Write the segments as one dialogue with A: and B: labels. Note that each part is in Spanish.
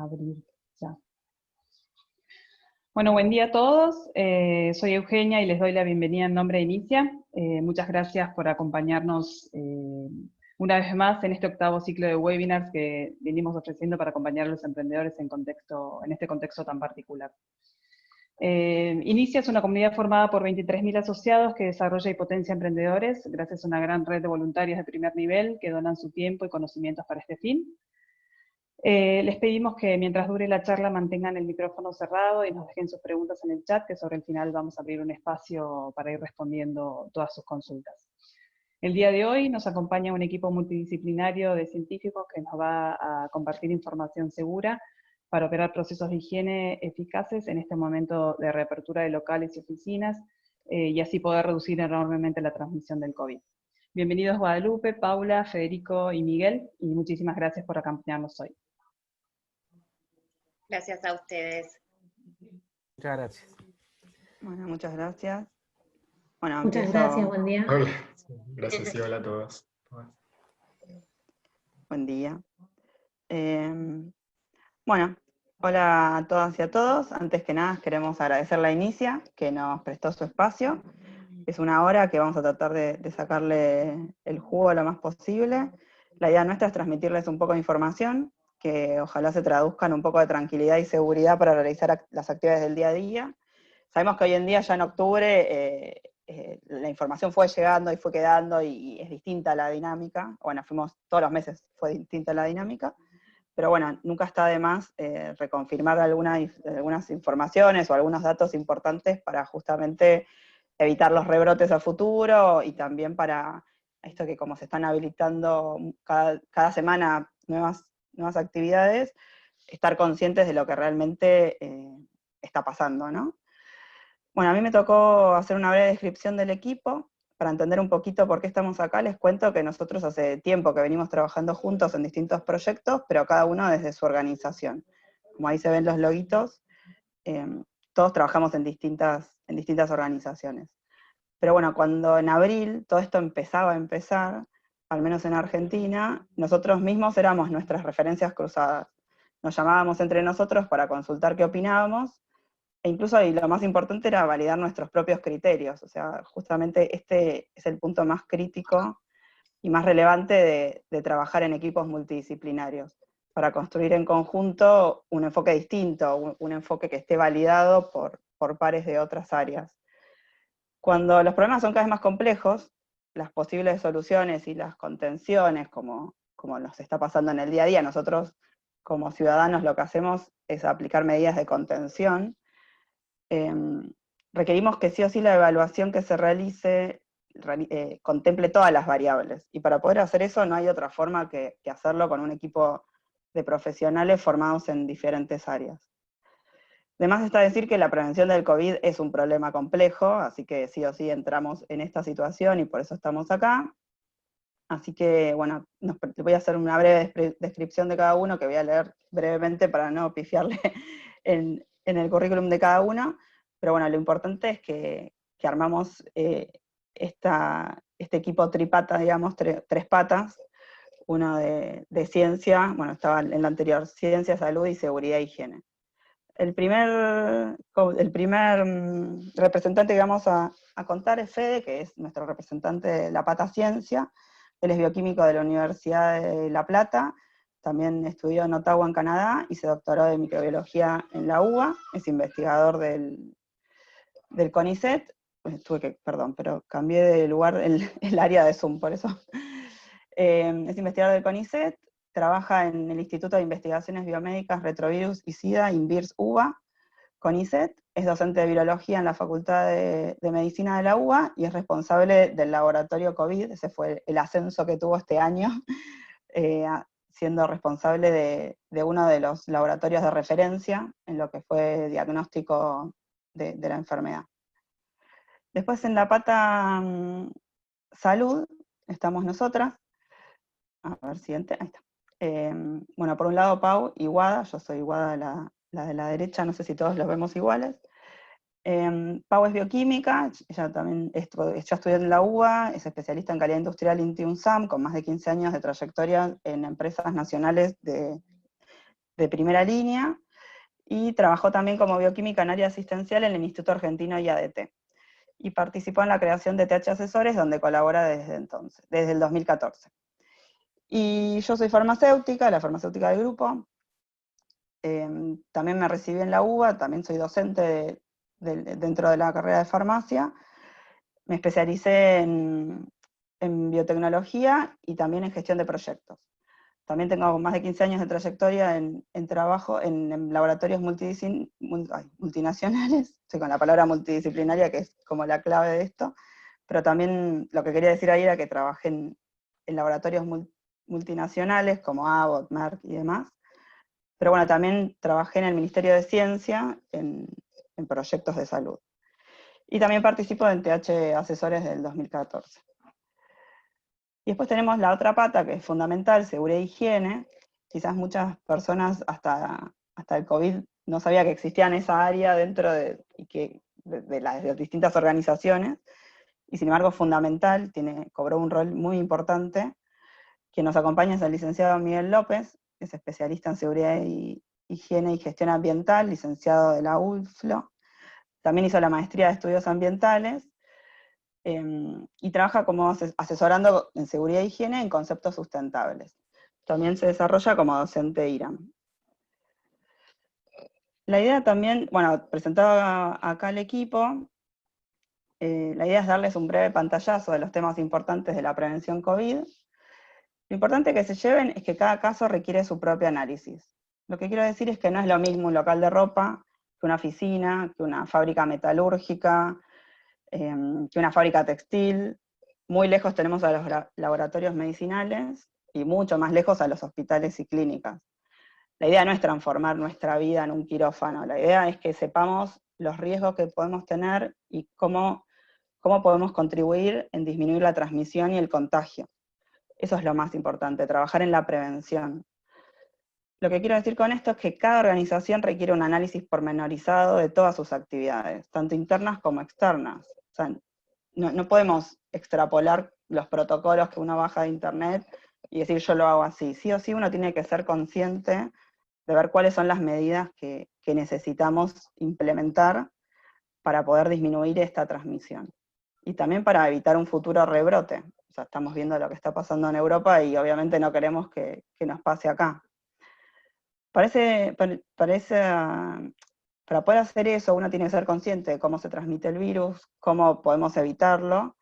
A: abrir ya. Bueno, buen día a todos. Soy Eugenia y les doy la bienvenida en nombre de Inicia. Muchas gracias por acompañarnos una vez más en este octavo ciclo de webinars que venimos ofreciendo para acompañar a los emprendedores en este contexto tan particular. Inicia es una comunidad formada por 23.000 asociados que desarrolla y potencia emprendedores gracias a una gran red de voluntarios de primer nivel que donan su tiempo y conocimientos para este fin. Les pedimos que mientras dure la charla mantengan el micrófono cerrado y nos dejen sus preguntas en el chat, que sobre el final vamos a abrir un espacio para ir respondiendo todas sus consultas. El día de hoy nos acompaña un equipo multidisciplinario de científicos que nos va a compartir información segura para operar procesos de higiene eficaces en este momento de reapertura de locales y oficinas y así poder reducir enormemente la transmisión del COVID. Bienvenidos Guadalupe, Paula, Federico y Miguel, y muchísimas gracias por acompañarnos hoy.
B: Gracias a ustedes.
C: Muchas gracias.
D: Bueno, muchas gracias. Bueno,
E: muchas gracias, buen día.
F: Hola, gracias y hola a todos.
D: Buen día. Bueno, hola a todas y a todos. Antes que nada queremos agradecerle a Inicia que nos prestó su espacio. Es una hora que vamos a tratar de sacarle el jugo lo más posible. La idea nuestra es transmitirles un poco de información, que ojalá se traduzcan un poco de tranquilidad y seguridad para realizar las actividades del día a día. Sabemos que hoy en día, ya en octubre, la información fue llegando y fue quedando y es distinta la dinámica. Bueno, todos los meses fue distinta la dinámica, pero bueno, nunca está de más reconfirmar algunas informaciones o algunos datos importantes para justamente evitar los rebrotes a futuro y también para esto que como se están habilitando cada semana nuevas actividades, estar conscientes de lo que realmente está pasando, ¿no? Bueno, a mí me tocó hacer una breve descripción del equipo. Para entender un poquito por qué estamos acá, les cuento que nosotros hace tiempo que venimos trabajando juntos en distintos proyectos, pero cada uno desde su organización. Como ahí se ven los loguitos, todos trabajamos en distintas organizaciones. Pero bueno, cuando en abril todo esto empezaba a empezar, al menos en Argentina, nosotros mismos éramos nuestras referencias cruzadas. Nos llamábamos entre nosotros para consultar qué opinábamos, e incluso, y lo más importante, era validar nuestros propios criterios. O sea, justamente este es el punto más crítico y más relevante de trabajar en equipos multidisciplinarios, para construir en conjunto un enfoque distinto, un enfoque que esté validado por pares de otras áreas. Cuando los problemas son cada vez más complejos, las posibles soluciones y las contenciones, como nos está pasando en el día a día, nosotros como ciudadanos lo que hacemos es aplicar medidas de contención, requerimos que sí o sí la evaluación que se realice contemple todas las variables, y para poder hacer eso no hay otra forma que hacerlo con un equipo de profesionales formados en diferentes áreas. Además está decir que la prevención del COVID es un problema complejo, así que sí o sí entramos en esta situación y por eso estamos acá. Así que, bueno, les voy a hacer una breve descripción de cada uno, que voy a leer brevemente para no pifiarle en el currículum de cada uno. Pero bueno, lo importante es que armamos este equipo tripata, digamos, tres patas, uno de ciencia, bueno, estaba en la anterior, ciencia, salud y seguridad e higiene. El primer representante que vamos a contar es Fede, que es nuestro representante de la pata ciencia. Él es bioquímico de la Universidad de La Plata, también estudió en Ottawa, en Canadá, y se doctoró de microbiología en la UBA, es investigador del CONICET. Perdón, pero cambié de lugar el área de Zoom, por eso. Es investigador del CONICET, trabaja en el Instituto de Investigaciones Biomédicas Retrovirus y SIDA, INVIRS UBA, CONICET, es docente de virología en la Facultad de Medicina de la UBA, y es responsable del laboratorio COVID, ese fue el ascenso que tuvo este año, siendo responsable de uno de los laboratorios de referencia en lo que fue diagnóstico de la enfermedad. Después en la pata salud, estamos nosotras. A ver, siguiente, ahí está. Bueno, por un lado Pau y Guada, yo soy Guada, la de la derecha, no sé si todos los vemos iguales. Pau es bioquímica, ella también ya estudió en la UBA, es especialista en calidad industrial INTI UNSAM, con más de 15 años de trayectoria en empresas nacionales de primera línea, y trabajó también como bioquímica en área asistencial en el Instituto Argentino IADT. Y participó en la creación de TH Asesores, donde colabora desde entonces, desde el 2014. Y yo soy farmacéutica, la farmacéutica del grupo. También me recibí en la UBA, también soy docente dentro de la carrera de farmacia. Me especialicé en biotecnología y también en gestión de proyectos. También tengo más de 15 años de trayectoria en trabajo en laboratorios multinacionales. Estoy con la palabra multidisciplinaria, que es como la clave de esto, pero también lo que quería decir ahí era que trabajé en laboratorios multinacionales como Abbott, Merck y demás. Pero bueno, también trabajé en el Ministerio de Ciencia en proyectos de salud. Y también participo en TH Asesores del 2014. Y después tenemos la otra pata, que es fundamental, seguridad e higiene. Quizás muchas personas hasta el COVID no sabía que existía en esa área dentro de las distintas organizaciones, y sin embargo es fundamental, cobró un rol muy importante. Quien nos acompaña es el licenciado Miguel López, que es especialista en seguridad y higiene y gestión ambiental, licenciado de la ULFLO. También hizo la maestría de estudios ambientales, y trabaja como asesorando en seguridad e higiene en conceptos sustentables. También se desarrolla como docente IRAM. La idea también, bueno, presentaba acá al equipo, la idea es darles un breve pantallazo de los temas importantes de la prevención COVID. Lo importante que se lleven es que cada caso requiere su propio análisis. Lo que quiero decir es que no es lo mismo un local de ropa que una oficina, que una fábrica metalúrgica, que una fábrica textil. Muy lejos tenemos a los laboratorios medicinales y mucho más lejos a los hospitales y clínicas. La idea no es transformar nuestra vida en un quirófano, la idea es que sepamos los riesgos que podemos tener y cómo podemos contribuir en disminuir la transmisión y el contagio. Eso es lo más importante, trabajar en la prevención. Lo que quiero decir con esto es que cada organización requiere un análisis pormenorizado de todas sus actividades, tanto internas como externas. O sea, no podemos extrapolar los protocolos que uno baja de internet y decir yo lo hago así. Sí o sí uno tiene que ser consciente de ver cuáles son las medidas que necesitamos implementar para poder disminuir esta transmisión. Y también para evitar un futuro rebrote. O sea, estamos viendo lo que está pasando en Europa y obviamente no queremos que nos pase acá. Para poder hacer eso, uno tiene que ser consciente de cómo se transmite el virus, cómo podemos evitarlo,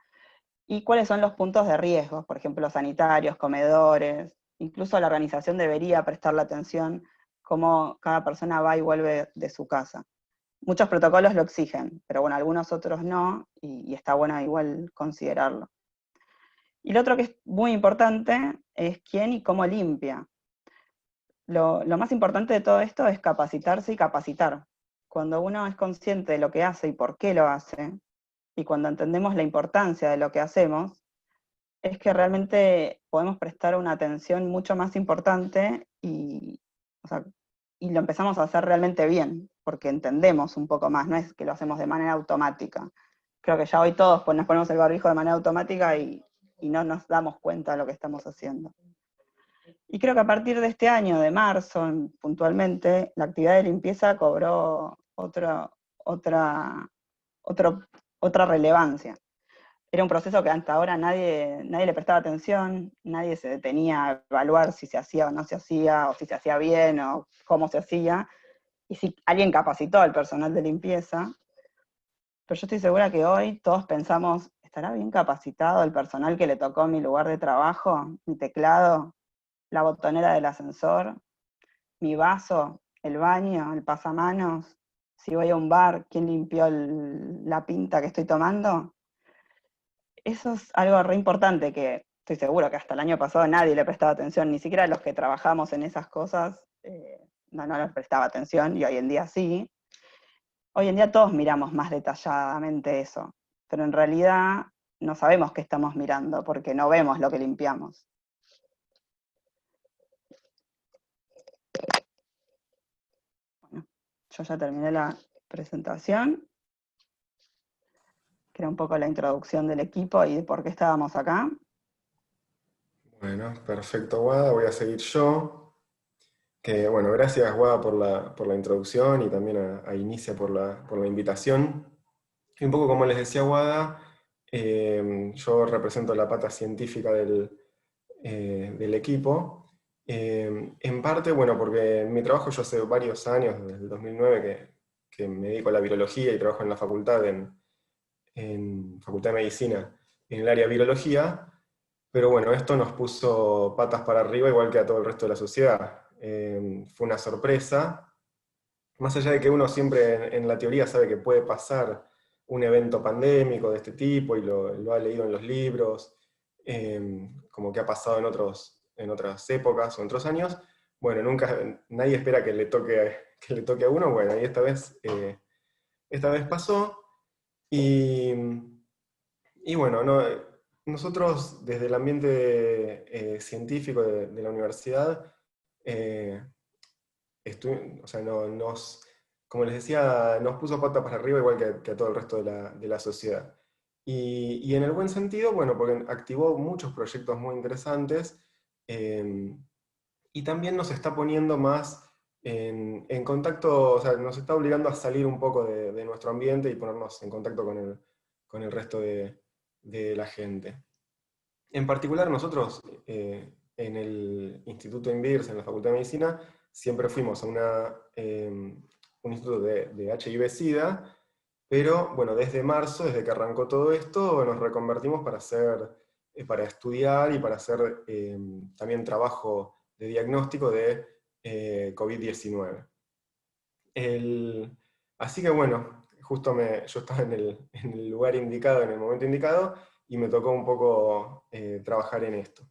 D: y cuáles son los puntos de riesgo, por ejemplo, sanitarios, comedores. Incluso la organización debería prestarle atención cómo cada persona va y vuelve de su casa. Muchos protocolos lo exigen, pero bueno, algunos otros no, y está bueno igual considerarlo. Y lo otro que es muy importante es quién y cómo limpia. Lo más importante de todo esto es capacitarse y capacitar. Cuando uno es consciente de lo que hace y por qué lo hace, y cuando entendemos la importancia de lo que hacemos, es que realmente podemos prestar una atención mucho más importante y lo empezamos a hacer realmente bien, porque entendemos un poco más, no es que lo hacemos de manera automática. Creo que ya hoy todos pues, nos ponemos el barbijo de manera automática y no nos damos cuenta de lo que estamos haciendo. Y creo que a partir de este año, de marzo puntualmente, la actividad de limpieza cobró otra relevancia. Era un proceso que hasta ahora nadie le prestaba atención, nadie se detenía a evaluar si se hacía o no se hacía, o si se hacía bien, o cómo se hacía, y si alguien capacitó al personal de limpieza. Pero yo estoy segura que hoy todos pensamos, ¿estará bien capacitado el personal que le tocó mi lugar de trabajo, mi teclado, la botonera del ascensor, mi vaso, el baño, el pasamanos? Si voy a un bar, ¿quién limpió la pinta que estoy tomando? Eso es algo re importante que estoy seguro que hasta el año pasado nadie le prestaba atención, ni siquiera los que trabajamos en esas cosas, no les prestaba atención, y hoy en día sí. Hoy en día todos miramos más detalladamente eso, pero en realidad no sabemos qué estamos mirando, porque no vemos lo que limpiamos. Bueno, yo ya terminé la presentación, que era un poco la introducción del equipo y de por qué estábamos acá.
F: Bueno, perfecto, Guada, voy a seguir yo. Bueno, gracias Guada por la introducción y también a Inicia por la invitación. Y un poco como les decía Guada, yo represento la pata científica del equipo. En parte, bueno, porque en mi trabajo yo hace varios años, desde el 2009, que me dedico a la virología y trabajo en la facultad, en Facultad de Medicina, en el área de virología, pero bueno, esto nos puso patas para arriba igual que a todo el resto de la sociedad. Fue una sorpresa, más allá de que uno siempre en la teoría sabe que puede pasar un evento pandémico de este tipo y lo ha leído en los libros, como que ha pasado en otras épocas o en otros años, bueno, nadie espera que le toque a uno, bueno, y esta vez pasó, y, y bueno, nosotros desde el ambiente científico de la universidad, eh, o sea, como les decía, nos puso pata para arriba igual que a todo el resto de la sociedad. Y en el buen sentido, bueno, porque activó muchos proyectos muy interesantes, eh, y también nos está poniendo más en contacto, o sea, nos está obligando a salir un poco de nuestro ambiente y ponernos en contacto con el resto de la gente. En particular, nosotros en el Instituto INVIRS, en la Facultad de Medicina, siempre fuimos a un instituto de HIV-Sida, pero bueno, desde marzo, desde que arrancó todo esto, nos reconvertimos para estudiar y para hacer también trabajo de diagnóstico de COVID-19. Así que bueno, yo estaba en el lugar indicado, en el momento indicado, y me tocó un poco trabajar en esto.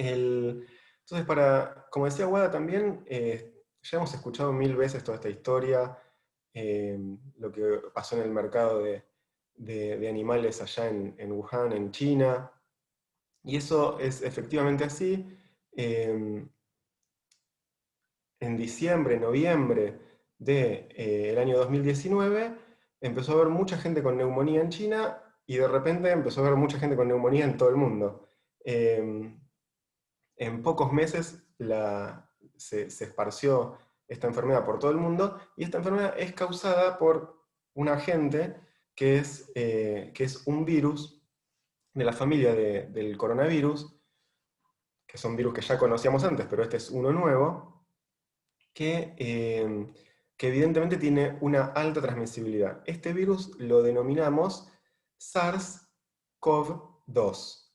F: Entonces, como decía Guada también, ya hemos escuchado 1000 veces toda esta historia, lo que pasó en el mercado de animales allá en Wuhan, en China, y eso es efectivamente así. En diciembre, noviembre del año 2019, empezó a haber mucha gente con neumonía en China y de repente empezó a haber mucha gente con neumonía en todo el mundo. En pocos meses se esparció esta enfermedad por todo el mundo y esta enfermedad es causada por un agente que es un virus de la familia del coronavirus, que son virus que ya conocíamos antes, pero este es uno nuevo, que evidentemente tiene una alta transmisibilidad. Este virus lo denominamos SARS-CoV-2.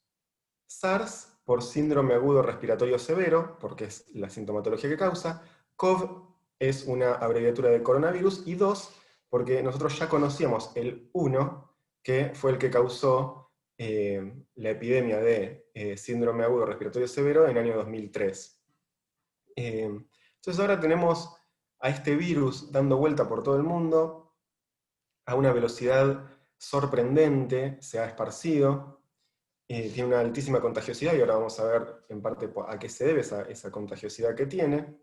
F: SARS por síndrome agudo respiratorio severo, porque es la sintomatología que causa. CoV es una abreviatura de coronavirus, y 2 porque nosotros ya conocíamos el 1, que fue el que causó la epidemia de síndrome agudo respiratorio severo en el año 2003. Entonces ahora tenemos a este virus dando vuelta por todo el mundo, a una velocidad sorprendente, se ha esparcido, tiene una altísima contagiosidad, y ahora vamos a ver en parte a qué se debe esa contagiosidad que tiene,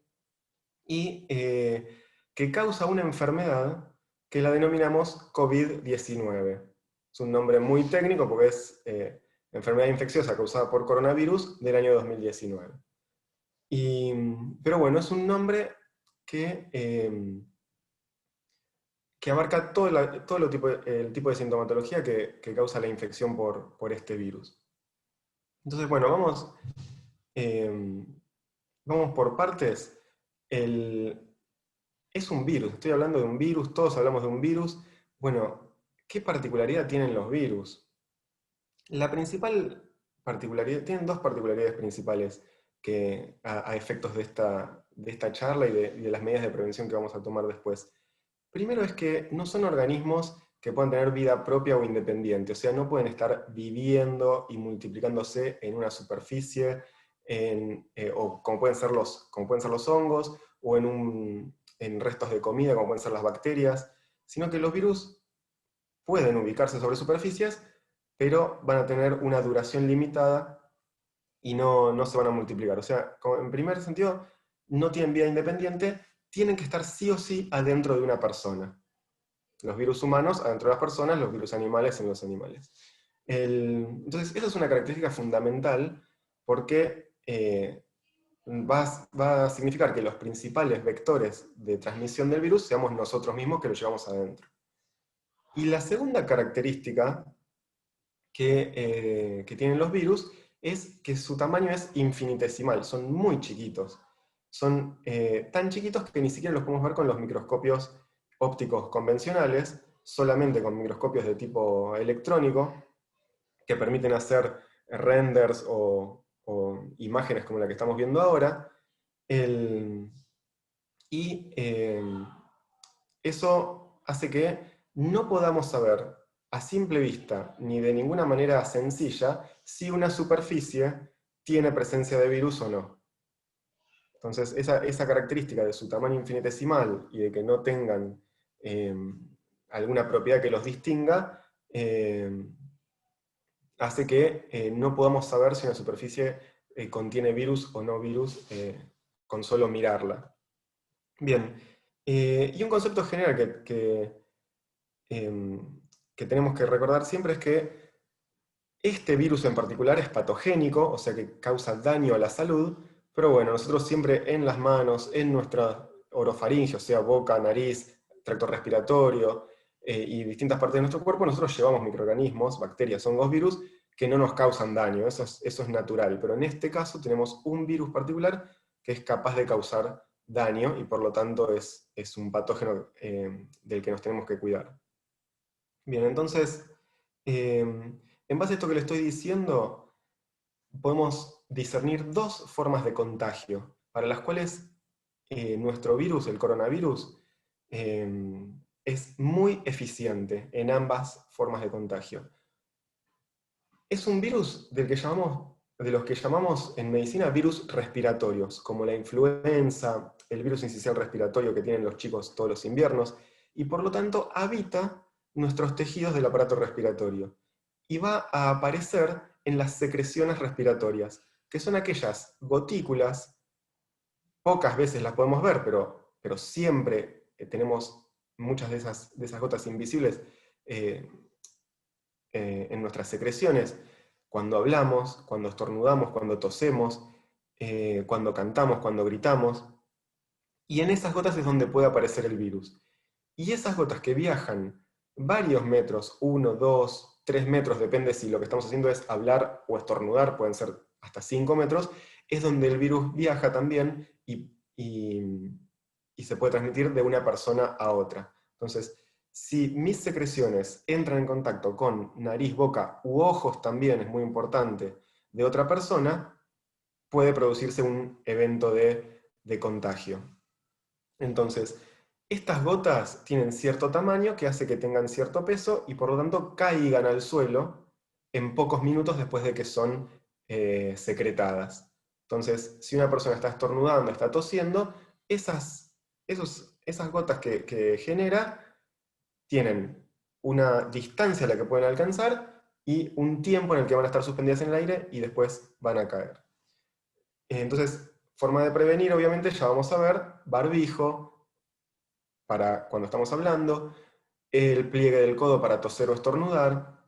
F: y que causa una enfermedad que la denominamos COVID-19. Es un nombre muy técnico porque es enfermedad infecciosa causada por coronavirus del año 2019. Pero bueno, es un nombre que abarca todo el tipo de sintomatología que causa la infección por este virus. Entonces, bueno, vamos por partes. Es un virus, estoy hablando de un virus, todos hablamos de un virus. Bueno, ¿qué particularidad tienen los virus? La principal particularidad, tienen dos particularidades principales a efectos de esta charla y de las medidas de prevención que vamos a tomar después. Primero es que no son organismos que puedan tener vida propia o independiente, o sea, no pueden estar viviendo y multiplicándose en una superficie, o como pueden ser los hongos, o en restos de comida, como pueden ser las bacterias, sino que los virus pueden ubicarse sobre superficies, pero van a tener una duración limitada y no se van a multiplicar. O sea, en primer sentido, no tienen vida independiente, tienen que estar sí o sí adentro de una persona. Los virus humanos adentro de las personas, los virus animales en los animales. Entonces, esa es una característica fundamental porque va a significar que los principales vectores de transmisión del virus seamos nosotros mismos que lo llevamos adentro. Y la segunda característica que tienen los virus es que su tamaño es infinitesimal, son muy chiquitos. Son tan chiquitos que ni siquiera los podemos ver con los microscopios ópticos convencionales, solamente con microscopios de tipo electrónico, que permiten hacer renders o imágenes como la que estamos viendo ahora. Eso hace que no podamos saber a simple vista, ni de ninguna manera sencilla, si una superficie tiene presencia de virus o no. Entonces, esa característica de su tamaño infinitesimal y de que no tengan alguna propiedad que los distinga, hace que no podamos saber si una superficie contiene virus o no virus con solo mirarla. Bien, y un concepto general que tenemos que recordar siempre es que este virus en particular es patogénico, o sea que causa daño a la salud, pero bueno, nosotros siempre en las manos, en nuestra orofaringe, o sea, boca, nariz, tracto respiratorio y distintas partes de nuestro cuerpo, nosotros llevamos microorganismos, bacterias, hongos, virus, que no nos causan daño, eso es natural, pero en este caso tenemos un virus particular que es capaz de causar daño y por lo tanto es un patógeno del que nos tenemos que cuidar. Bien, entonces, en base a esto que le estoy diciendo, podemos discernir dos formas de contagio, para las cuales nuestro virus, el coronavirus, es muy eficiente en ambas formas de contagio. Es un virus de los que llamamos en medicina virus respiratorios, como la influenza, el virus incisional respiratorio que tienen los chicos todos los inviernos, y por lo tanto habita nuestros tejidos del aparato respiratorio. Y va a aparecer en las secreciones respiratorias, que son aquellas gotículas, pocas veces las podemos ver, pero siempre tenemos muchas de esas gotas invisibles en nuestras secreciones, cuando hablamos, cuando estornudamos, cuando tosemos, cuando cantamos, cuando gritamos, y en esas gotas es donde puede aparecer el virus. Y esas gotas que viajan varios metros, 1, 2, 3 metros, depende si lo que estamos haciendo es hablar o estornudar, pueden ser hasta 5 metros, es donde el virus viaja también y se puede transmitir de una persona a otra. Entonces, si mis secreciones entran en contacto con nariz, boca u ojos también, es muy importante, de otra persona, puede producirse un evento de contagio. Entonces, estas gotas tienen cierto tamaño que hace que tengan cierto peso y por lo tanto caigan al suelo en pocos minutos después de que son secretadas. Entonces, si una persona está estornudando, está tosiendo, esas gotas que genera tienen una distancia a la que pueden alcanzar y un tiempo en el que van a estar suspendidas en el aire y después van a caer. Entonces, forma de prevenir, obviamente, ya vamos a ver, barbijo para cuando estamos hablando, el pliegue del codo para toser o estornudar,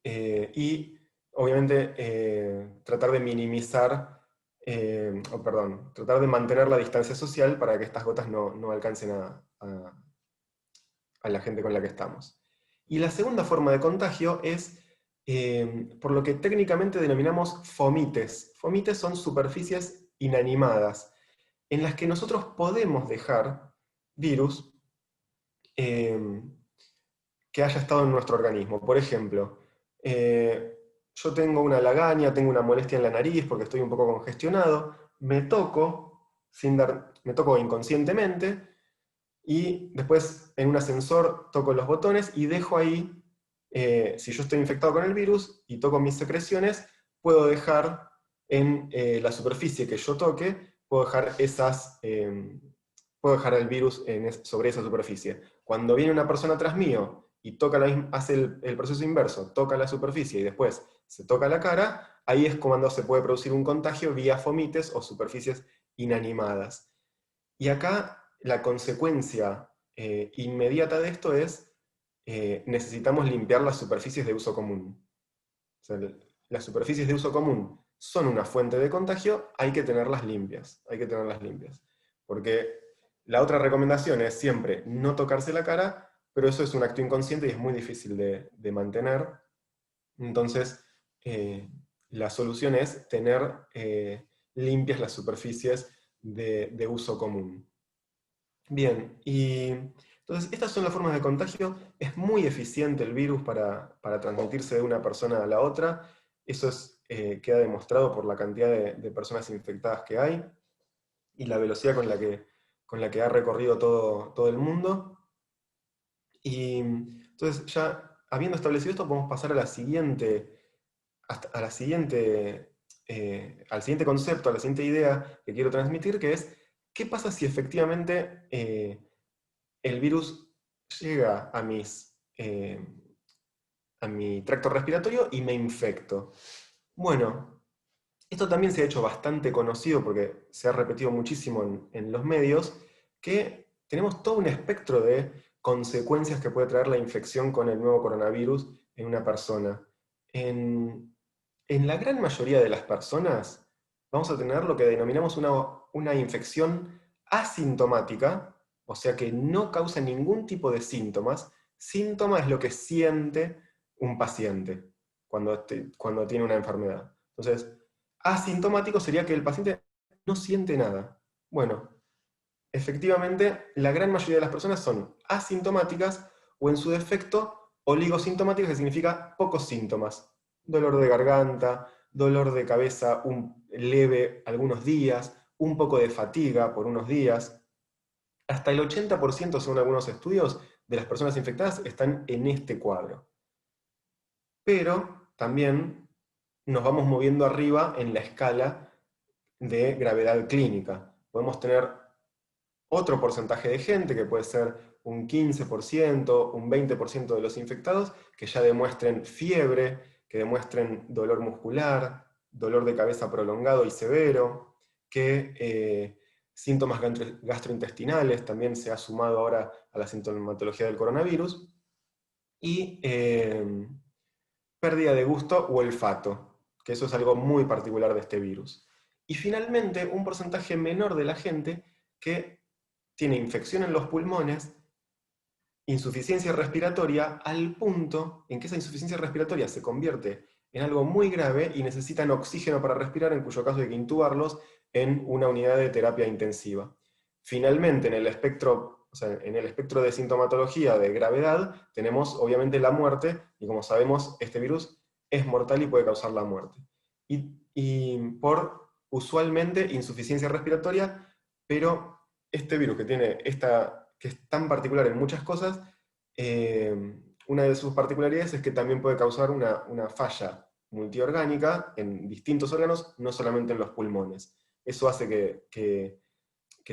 F: y obviamente tratar de minimizar, tratar de mantener la distancia social para que estas gotas no alcancen a la gente con la que estamos. Y la segunda forma de contagio es por lo que técnicamente denominamos fomites. Fomites son superficies inanimadas, en las que nosotros podemos dejar virus que haya estado en nuestro organismo. Por ejemplo, yo tengo una lagaña, tengo una molestia en la nariz porque estoy un poco congestionado, me toco inconscientemente, y después en un ascensor toco los botones y dejo ahí, si yo estoy infectado con el virus y toco mis secreciones, puedo dejar en la superficie que yo toque, puedo dejar el virus sobre esa superficie. Cuando viene una persona atrás mío y hace el proceso inverso, toca la superficie y después se toca la cara, ahí es cuando se puede producir un contagio vía fomites o superficies inanimadas. Y acá la consecuencia inmediata de esto es necesitamos limpiar las superficies de uso común. O sea, las superficies de uso común son una fuente de contagio, hay que tenerlas limpias, porque la otra recomendación es siempre no tocarse la cara, pero eso es un acto inconsciente y es muy difícil de mantener. Entonces, la solución es tener limpias las superficies de uso común. Bien, y entonces estas son las formas de contagio. Es muy eficiente el virus para transmitirse de una persona a la otra. Eso queda demostrado por la cantidad de personas infectadas que hay y la velocidad con la que ha recorrido todo el mundo. Y entonces ya habiendo establecido esto, podemos pasar a la siguiente, al siguiente concepto, a la siguiente idea que quiero transmitir, que es, ¿qué pasa si efectivamente el virus llega a mi tracto respiratorio y me infecto? Bueno, esto también se ha hecho bastante conocido porque se ha repetido muchísimo en los medios, que tenemos todo un espectro de consecuencias que puede traer la infección con el nuevo coronavirus en una persona. En la gran mayoría de las personas vamos a tener lo que denominamos una infección asintomática, o sea que no causa ningún tipo de síntomas. Síntoma es lo que siente un paciente cuando tiene una enfermedad. Entonces, asintomático sería que el paciente no siente nada. Bueno, efectivamente, la gran mayoría de las personas son asintomáticas o en su defecto oligosintomáticas, que significa pocos síntomas. Dolor de garganta, dolor de cabeza leve algunos días, un poco de fatiga por unos días. Hasta el 80%, según algunos estudios, de las personas infectadas están en este cuadro. Pero también nos vamos moviendo arriba en la escala de gravedad clínica. Podemos tener otro porcentaje de gente, que puede ser un 15%, un 20% de los infectados, que ya demuestren fiebre, que demuestren dolor muscular, dolor de cabeza prolongado y severo, que síntomas gastrointestinales, también se ha sumado ahora a la sintomatología del coronavirus, y pérdida de gusto o olfato, que eso es algo muy particular de este virus. Y finalmente, un porcentaje menor de la gente que tiene infección en los pulmones, insuficiencia respiratoria, al punto en que esa insuficiencia respiratoria se convierte en algo muy grave y necesitan oxígeno para respirar, en cuyo caso hay que intubarlos en una unidad de terapia intensiva. Finalmente, en el espectro de sintomatología de gravedad, tenemos obviamente la muerte, y como sabemos, este virus es mortal y puede causar la muerte. Y por usualmente insuficiencia respiratoria, pero este virus que es tan particular en muchas cosas, una de sus particularidades es que también puede causar una falla multiorgánica en distintos órganos, no solamente en los pulmones. Eso hace que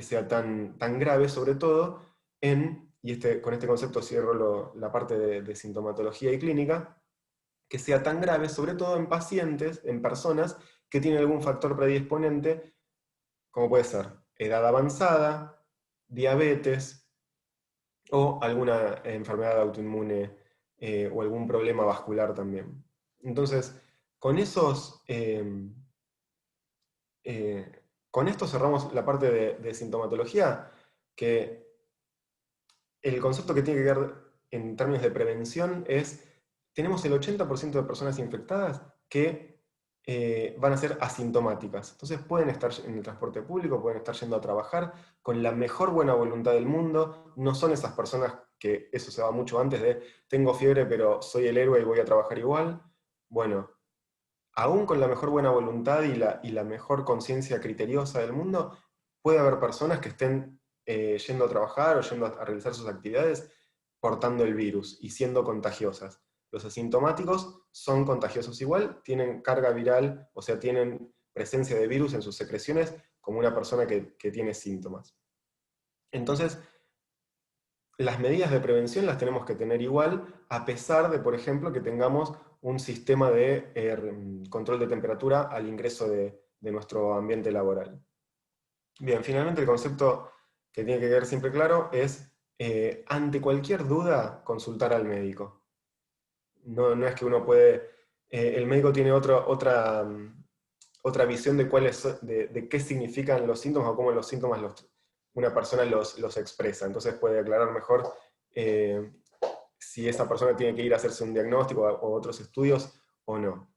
F: sea tan grave, sobre todo con este concepto cierro la parte de sintomatología y clínica, que sea tan grave, sobre todo en pacientes, en personas que tienen algún factor predisponente, como puede ser edad avanzada, diabetes o alguna enfermedad autoinmune o algún problema vascular también. Entonces, con con esto cerramos la parte de sintomatología, que el concepto que tiene que ver en términos de prevención es, tenemos el 80% de personas infectadas que van a ser asintomáticas. Entonces pueden estar en el transporte público, pueden estar yendo a trabajar con la mejor buena voluntad del mundo. No son esas personas que eso se va mucho antes de tengo fiebre pero soy el héroe y voy a trabajar igual. Bueno, aún con la mejor buena voluntad y la mejor conciencia criteriosa del mundo, puede haber personas que estén yendo a trabajar o yendo a realizar sus actividades portando el virus y siendo contagiosas. Los asintomáticos son contagiosos igual, tienen carga viral, o sea, tienen presencia de virus en sus secreciones como una persona que tiene síntomas. Entonces, las medidas de prevención las tenemos que tener igual, a pesar de, por ejemplo, que tengamos un sistema de control de temperatura al ingreso de nuestro ambiente laboral. Bien, finalmente el concepto que tiene que quedar siempre claro es, ante cualquier duda, consultar al médico. No es que uno puede... el médico tiene otra visión de, de qué significan los síntomas o cómo los síntomas una persona los expresa. Entonces puede aclarar mejor si esa persona tiene que ir a hacerse un diagnóstico o otros estudios o no.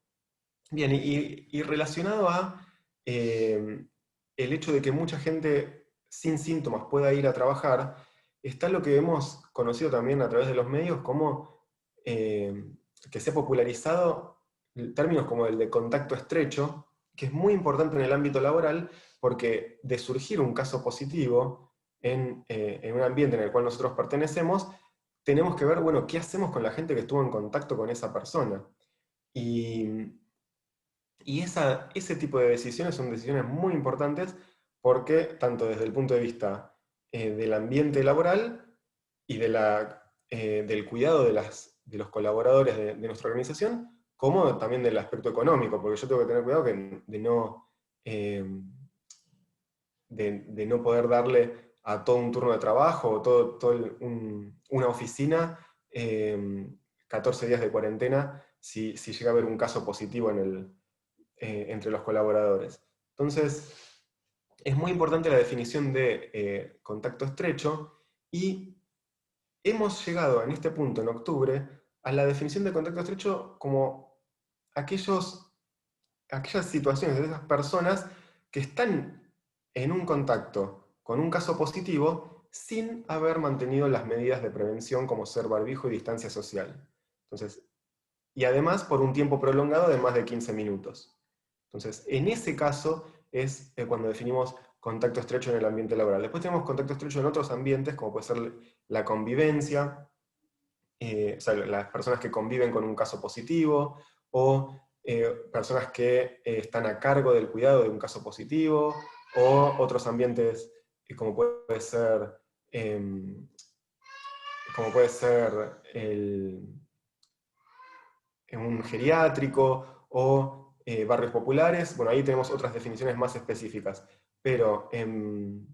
F: Bien, y relacionado a el hecho de que mucha gente sin síntomas pueda ir a trabajar, está lo que hemos conocido también a través de los medios como que se ha popularizado términos como el de contacto estrecho, que es muy importante en el ámbito laboral, porque de surgir un caso positivo en un ambiente en el cual nosotros pertenecemos, tenemos que ver, bueno, ¿qué hacemos con la gente que estuvo en contacto con esa persona? Y ese tipo de decisiones son decisiones muy importantes porque, tanto desde el punto de vista del ambiente laboral y del cuidado de los colaboradores de nuestra organización, como también del aspecto económico, porque yo tengo que tener cuidado eh, de no poder darle a todo un turno de trabajo o una oficina 14 días de cuarentena si llega a haber un caso positivo entre los colaboradores. Entonces, es muy importante la definición de contacto estrecho y hemos llegado en este punto, en octubre, a la definición de contacto estrecho como aquellas situaciones de esas personas que están en un contacto con un caso positivo sin haber mantenido las medidas de prevención como ser barbijo y distancia social. Entonces, y además por un tiempo prolongado de más de 15 minutos. Entonces, en ese caso es cuando definimos contacto estrecho en el ambiente laboral. Después tenemos contacto estrecho en otros ambientes, como puede ser la convivencia, o sea, las personas que conviven con un caso positivo, o personas que están a cargo del cuidado de un caso positivo, o otros ambientes como puede ser, em, como puede ser un geriátrico o barrios populares. Bueno, ahí tenemos otras definiciones más específicas. Pero en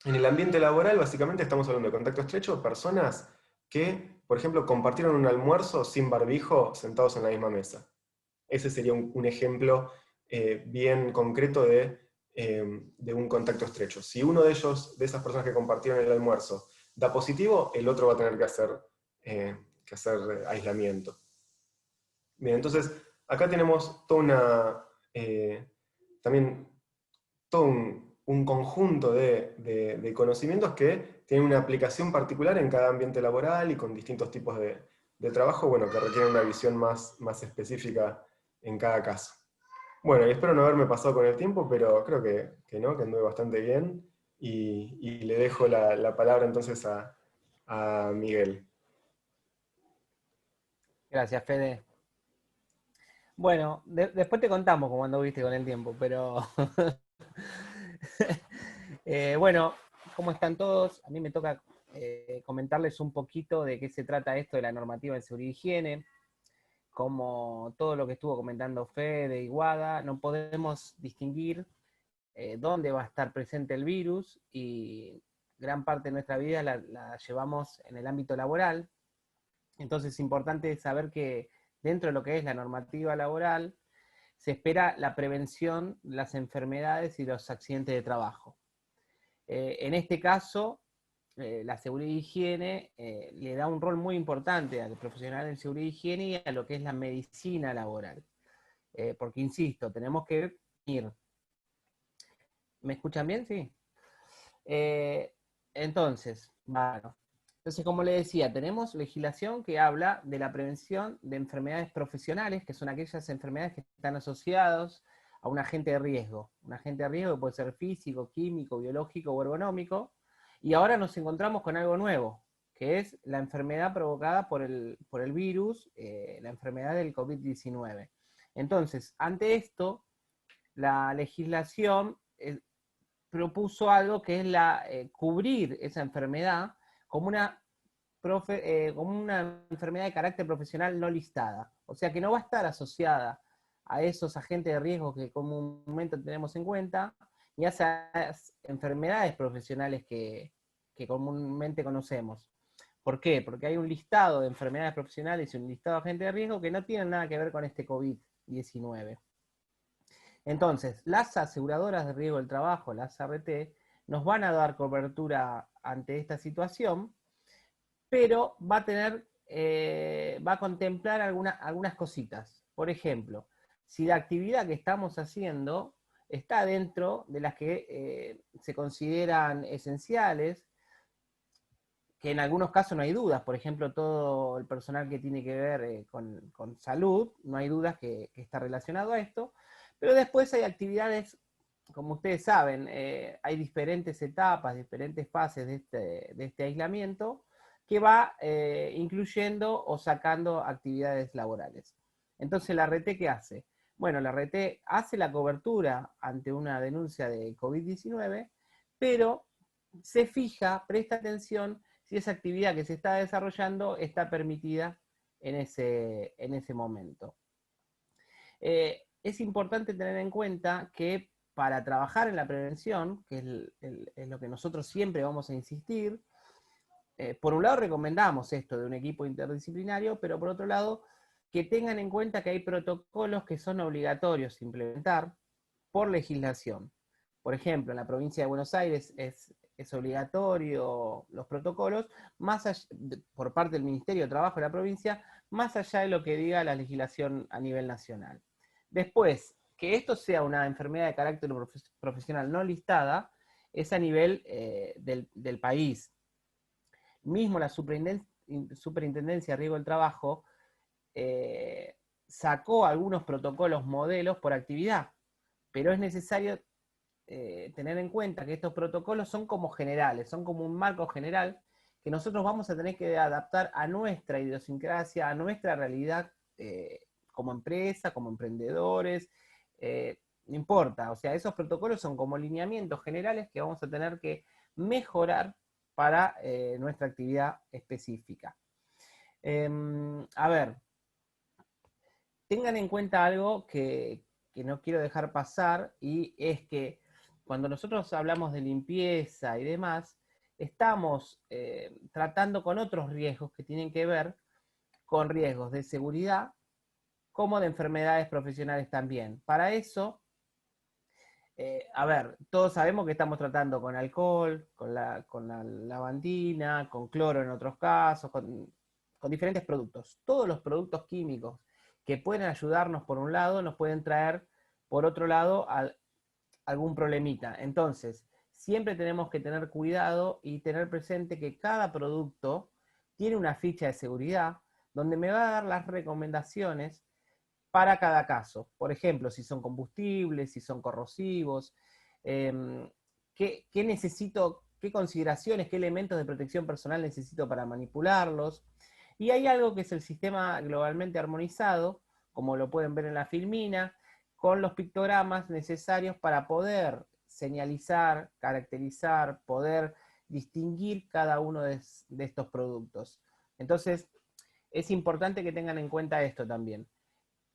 F: el ambiente laboral, básicamente estamos hablando de contacto estrecho, personas que, por ejemplo, compartieron un almuerzo sin barbijo sentados en la misma mesa. Ese sería un ejemplo bien concreto de un contacto estrecho. Si uno de ellos, de esas personas que compartieron el almuerzo, da positivo, el otro va a tener que hacer aislamiento. Bien, entonces acá tenemos también todo un conjunto de conocimientos que tienen una aplicación particular en cada ambiente laboral y con distintos tipos de trabajo, bueno, que requieren una visión más específica en cada caso. Bueno, y espero no haberme pasado con el tiempo, pero creo que no, que anduve bastante bien, y le dejo la palabra entonces a Miguel.
C: Gracias, Fede. Bueno, después te contamos cómo anduviste con el tiempo, pero bueno, ¿cómo están todos? A mí me toca comentarles un poquito de qué se trata esto de la normativa de seguridad y higiene. Como todo lo que estuvo comentando Fede y Guada, no podemos distinguir dónde va a estar presente el virus, y gran parte de nuestra vida la llevamos en el ámbito laboral. Entonces es importante saber que dentro de lo que es la normativa laboral se espera la prevención de las enfermedades y los accidentes de trabajo. En este caso, la seguridad y higiene le da un rol muy importante al profesional en seguridad y higiene y a lo que es la medicina laboral. Porque, insisto, tenemos que ir. ¿Me escuchan bien? Sí. Entonces, bueno. Entonces, como le decía, tenemos legislación que habla de la prevención de enfermedades profesionales, que son aquellas enfermedades que están asociadas a un agente de riesgo. Un agente de riesgo que puede ser físico, químico, biológico o ergonómico. Y ahora nos encontramos con algo nuevo, que es la enfermedad provocada por el virus, la enfermedad del COVID-19. Entonces, ante esto, la legislación propuso algo que es cubrir esa enfermedad como como una enfermedad de carácter profesional no listada. O sea que no va a estar asociada a esos agentes de riesgo que comúnmente tenemos en cuenta, ni a esas enfermedades profesionales que comúnmente conocemos. ¿Por qué? Porque hay un listado de enfermedades profesionales y un listado de agentes de riesgo que no tienen nada que ver con este COVID-19. Entonces, las aseguradoras de riesgo del trabajo, las ART, nos van a dar cobertura ante esta situación, pero va a contemplar algunas cositas. Por ejemplo, si la actividad que estamos haciendo está dentro de las que se consideran esenciales, que en algunos casos no hay dudas, por ejemplo, todo el personal que tiene que ver con salud, no hay dudas que está relacionado a esto, pero después hay actividades, como ustedes saben, hay diferentes etapas, diferentes fases de este aislamiento, que va incluyendo o sacando actividades laborales. Entonces, ¿la RT qué hace? Bueno, la RT hace la cobertura ante una denuncia de COVID-19, pero se fija, presta atención si esa actividad que se está desarrollando está permitida en ese momento. Es importante tener en cuenta que para trabajar en la prevención, que es lo que nosotros siempre vamos a insistir, por un lado recomendamos esto de un equipo interdisciplinario, pero por otro lado, que tengan en cuenta que hay protocolos que son obligatorios implementar por legislación. Por ejemplo, en la provincia de Buenos Aires es obligatorio los protocolos, más allá, por parte del Ministerio de Trabajo de la provincia, más allá de lo que diga la legislación a nivel nacional. Después, que esto sea una enfermedad de carácter profesional no listada, es a nivel del país. Mismo la Superintendencia de Riesgo del Trabajo sacó algunos protocolos modelos por actividad, pero es necesario tener en cuenta que estos protocolos son como generales, son como un marco general que nosotros vamos a tener que adaptar a nuestra idiosincrasia, a nuestra realidad como empresa, como emprendedores, no importa, o sea, esos protocolos son como lineamientos generales que vamos a tener que mejorar para nuestra actividad específica. A ver, tengan en cuenta algo que no quiero dejar pasar, y es que cuando nosotros hablamos de limpieza y demás, estamos tratando con otros riesgos que tienen que ver con riesgos de seguridad, como de enfermedades profesionales también. Para eso, a ver, todos sabemos que estamos tratando con alcohol, con la lavandina, con cloro en otros casos, con diferentes productos. Todos los productos químicos que pueden ayudarnos por un lado, nos pueden traer por otro lado algún problemita. Entonces, siempre tenemos que tener cuidado y tener presente que cada producto tiene una ficha de seguridad donde me va a dar las recomendaciones para cada caso. Por ejemplo, si son combustibles, si son corrosivos, qué necesito, qué consideraciones, qué elementos de protección personal necesito para manipularlos. Y hay algo que es el sistema globalmente armonizado, como lo pueden ver en la filmina, con los pictogramas necesarios para poder señalizar, caracterizar, poder distinguir cada uno de estos productos. Entonces, es importante que tengan en cuenta esto también,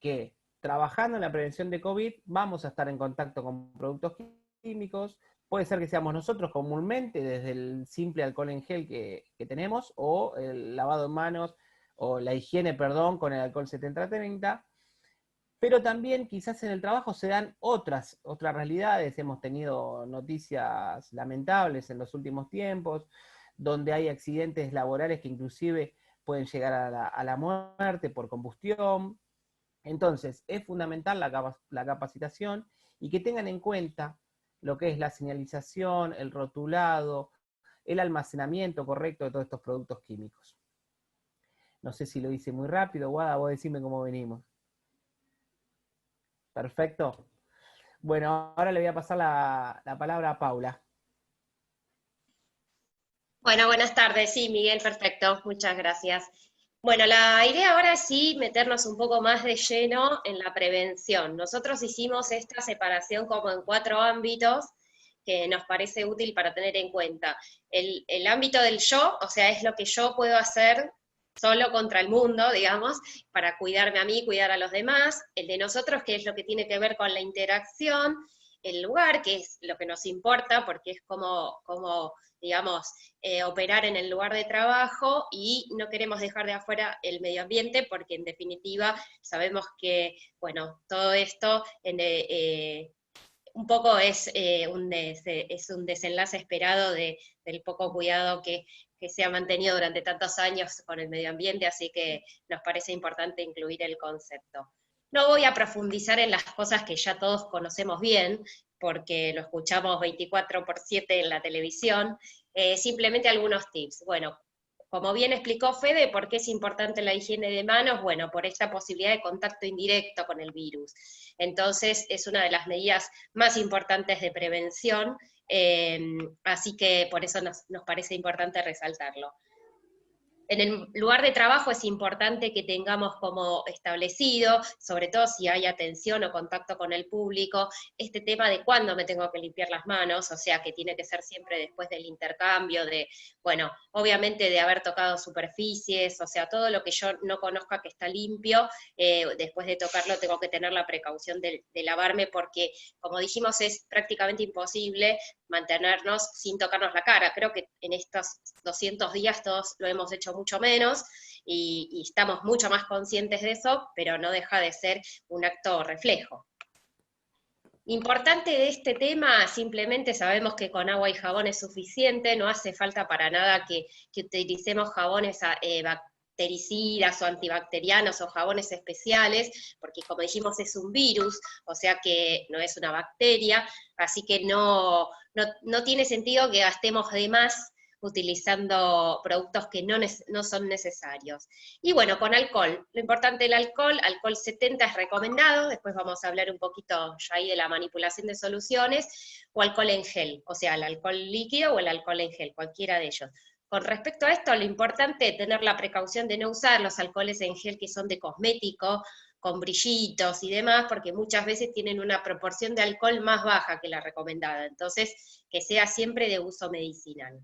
C: que trabajando en la prevención de COVID vamos a estar en contacto con productos químicos. Puede ser que seamos nosotros comúnmente, desde el simple alcohol en gel que tenemos, o el lavado de manos, o la higiene, perdón, con el alcohol 70-30, pero también quizás en el trabajo se dan otras realidades. Hemos tenido noticias lamentables en los últimos tiempos, donde hay accidentes laborales que inclusive pueden llegar a la muerte por combustión. Entonces, es fundamental la capacitación y que tengan en cuenta lo que es la señalización, el rotulado, el almacenamiento correcto de todos estos productos químicos. No sé si lo hice muy rápido, Guada, vos decime cómo venimos. Perfecto. Bueno, ahora le voy a pasar la palabra a Paula.
B: Bueno, buenas tardes. Sí, Miguel, perfecto. Muchas gracias. Bueno, la idea ahora es sí meternos un poco más de lleno en la prevención. Nosotros hicimos esta separación como en 4 ámbitos que nos parece útil para tener en cuenta. El ámbito del yo, o sea, es lo que yo puedo hacer solo contra el mundo, digamos, para cuidarme a mí, cuidar a los demás. El de nosotros, que es lo que tiene que ver con la interacción. El lugar, que es lo que nos importa, porque es como digamos, operar en el lugar de trabajo, y no queremos dejar de afuera el medio ambiente, porque en definitiva sabemos que, bueno, todo esto un poco es un desenlace esperado del poco cuidado que se ha mantenido durante tantos años con el medio ambiente, así que nos parece importante incluir el concepto. No voy a profundizar en las cosas que ya todos conocemos bien, porque lo escuchamos 24/7 en la televisión, simplemente algunos tips. Bueno, como bien explicó Fede, ¿por qué es importante la higiene de manos? Bueno, por esta posibilidad de contacto indirecto con el virus. Entonces, es una de las medidas más importantes de prevención, así que por eso nos parece importante resaltarlo. En el lugar de trabajo es importante que tengamos como establecido, sobre todo si hay atención o contacto con el público, este tema de cuándo me tengo que limpiar las manos, o sea que tiene que ser siempre después del intercambio, bueno, obviamente de haber tocado superficies, o sea, todo lo que yo no conozca que está limpio, después de tocarlo tengo que tener la precaución de lavarme, porque, como dijimos, es prácticamente imposible mantenernos sin tocarnos la cara. Creo que en estos 200 días todos lo hemos hecho mucho menos, y estamos mucho más conscientes de eso, pero no deja de ser un acto reflejo. Importante de este tema, simplemente sabemos que con agua y jabón es suficiente, no hace falta para nada que utilicemos jabones bactericidas o antibacterianos o jabones especiales, porque como dijimos es un virus, o sea que no es una bacteria, así que no tiene sentido que gastemos de más utilizando productos que no son necesarios. Y bueno, con alcohol, lo importante del alcohol 70 es recomendado, después vamos a hablar un poquito ya ahí de la manipulación de soluciones, o alcohol en gel, o sea, el alcohol líquido o el alcohol en gel, cualquiera de ellos. Con respecto a esto, lo importante es tener la precaución de no usar los alcoholes en gel que son de cosmético, con brillitos y demás, porque muchas veces tienen una proporción de alcohol más baja que la recomendada, entonces que sea siempre de uso medicinal.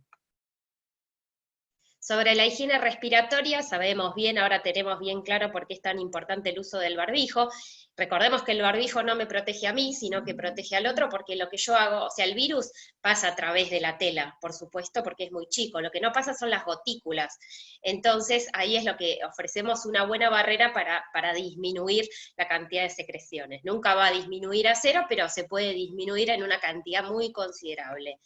B: Sobre la higiene respiratoria, sabemos bien, ahora tenemos bien claro por qué es tan importante el uso del barbijo. Recordemos que el barbijo no me protege a mí, sino que protege al otro, porque lo que yo hago, o sea, el virus pasa a través de la tela, por supuesto, porque es muy chico. Lo que no pasa son las gotículas. Entonces, ahí es lo que ofrecemos, una buena barrera para disminuir la cantidad de secreciones. Nunca va a disminuir a cero, pero se puede disminuir en una cantidad muy considerable.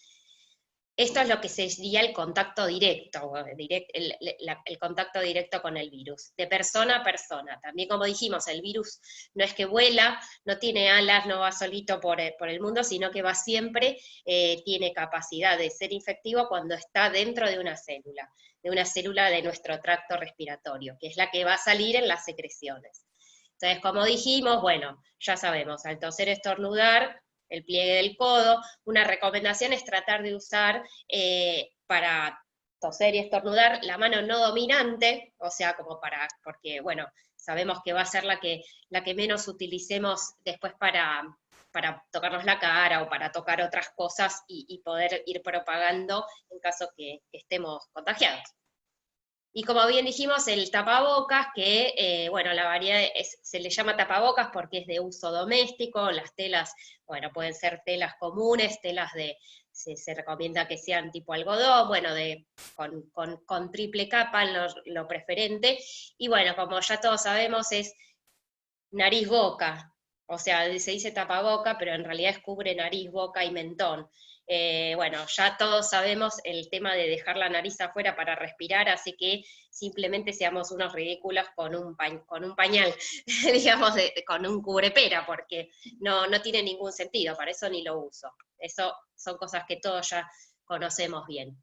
B: Esto es lo que sería el contacto directo, el contacto directo con el virus, de persona a persona. También, como dijimos, el virus no es que vuela, no tiene alas, no va solito por el mundo, sino que va siempre, tiene capacidad de ser infectivo cuando está dentro de una célula de nuestro tracto respiratorio, que es la que va a salir en las secreciones. Entonces, como dijimos, bueno, ya sabemos, al toser, estornudar, el pliegue del codo. Una recomendación es tratar de usar para toser y estornudar la mano no dominante, o sea, porque bueno, sabemos que va a ser la que menos utilicemos después para tocarnos la cara o para tocar otras cosas y poder ir propagando en caso que estemos contagiados. Y como bien dijimos, el tapabocas, que, bueno, la variedad se le llama tapabocas porque es de uso doméstico, las telas, bueno, pueden ser telas comunes, telas se recomienda que sean tipo algodón, bueno, con triple capa lo preferente, y bueno, como ya todos sabemos, es nariz-boca, o sea, se dice tapaboca, pero en realidad cubre nariz, boca y mentón. Bueno, ya todos sabemos el tema de dejar la nariz afuera para respirar, así que simplemente seamos unos ridículos con un pañal, digamos, con un cubrepera, porque no tiene ningún sentido, para eso ni lo uso. Eso son cosas que todos ya conocemos bien.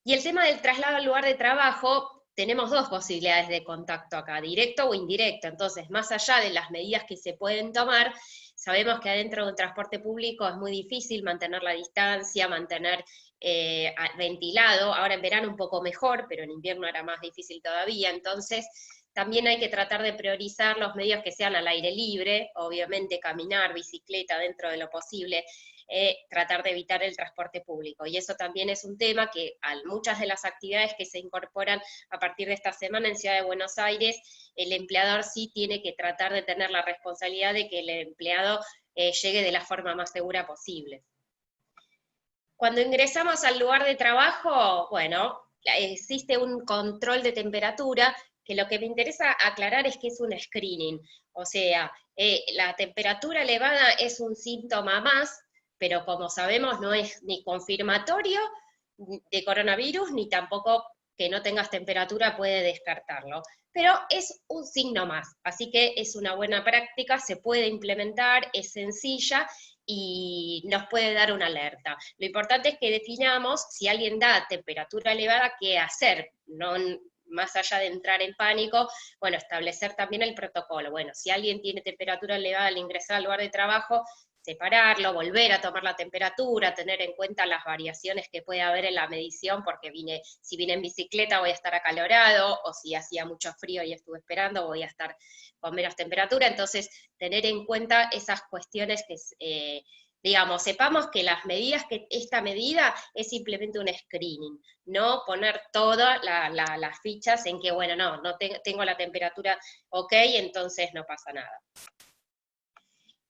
B: Y el tema del traslado al lugar de trabajo, tenemos dos posibilidades de contacto acá, directo o indirecto. Entonces, más allá de las medidas que se pueden tomar, sabemos que adentro de un transporte público es muy difícil mantener la distancia, mantener ventilado. Ahora en verano un poco mejor, pero en invierno era más difícil todavía. Entonces, también hay que tratar de priorizar los medios que sean al aire libre, obviamente caminar, bicicleta dentro de lo posible, tratar de evitar el transporte público. Y eso también es un tema que muchas de las actividades que se incorporan a partir de esta semana en Ciudad de Buenos Aires, el empleador sí tiene que tratar de tener la responsabilidad de que el empleado llegue de la forma más segura posible. Cuando ingresamos al lugar de trabajo, bueno, existe un control de temperatura, que lo que me interesa aclarar es que es un screening, o sea, la temperatura elevada es un síntoma más, pero como sabemos no es ni confirmatorio de coronavirus, ni tampoco que no tengas temperatura puede descartarlo, pero es un signo más, así que es una buena práctica, se puede implementar, es sencilla, y nos puede dar una alerta. Lo importante es que definamos si alguien da temperatura elevada, qué hacer, no más allá de entrar en pánico, bueno, establecer también el protocolo. Bueno, si alguien tiene temperatura elevada al ingresar al lugar de trabajo, separarlo, volver a tomar la temperatura, tener en cuenta las variaciones que puede haber en la medición, porque si vine en bicicleta voy a estar acalorado, o si hacía mucho frío y estuve esperando voy a estar con menos temperatura, entonces tener en cuenta esas cuestiones que, digamos, sepamos que esta medida es simplemente un screening, no poner todas las fichas en que, bueno, no tengo la temperatura ok, entonces no pasa nada.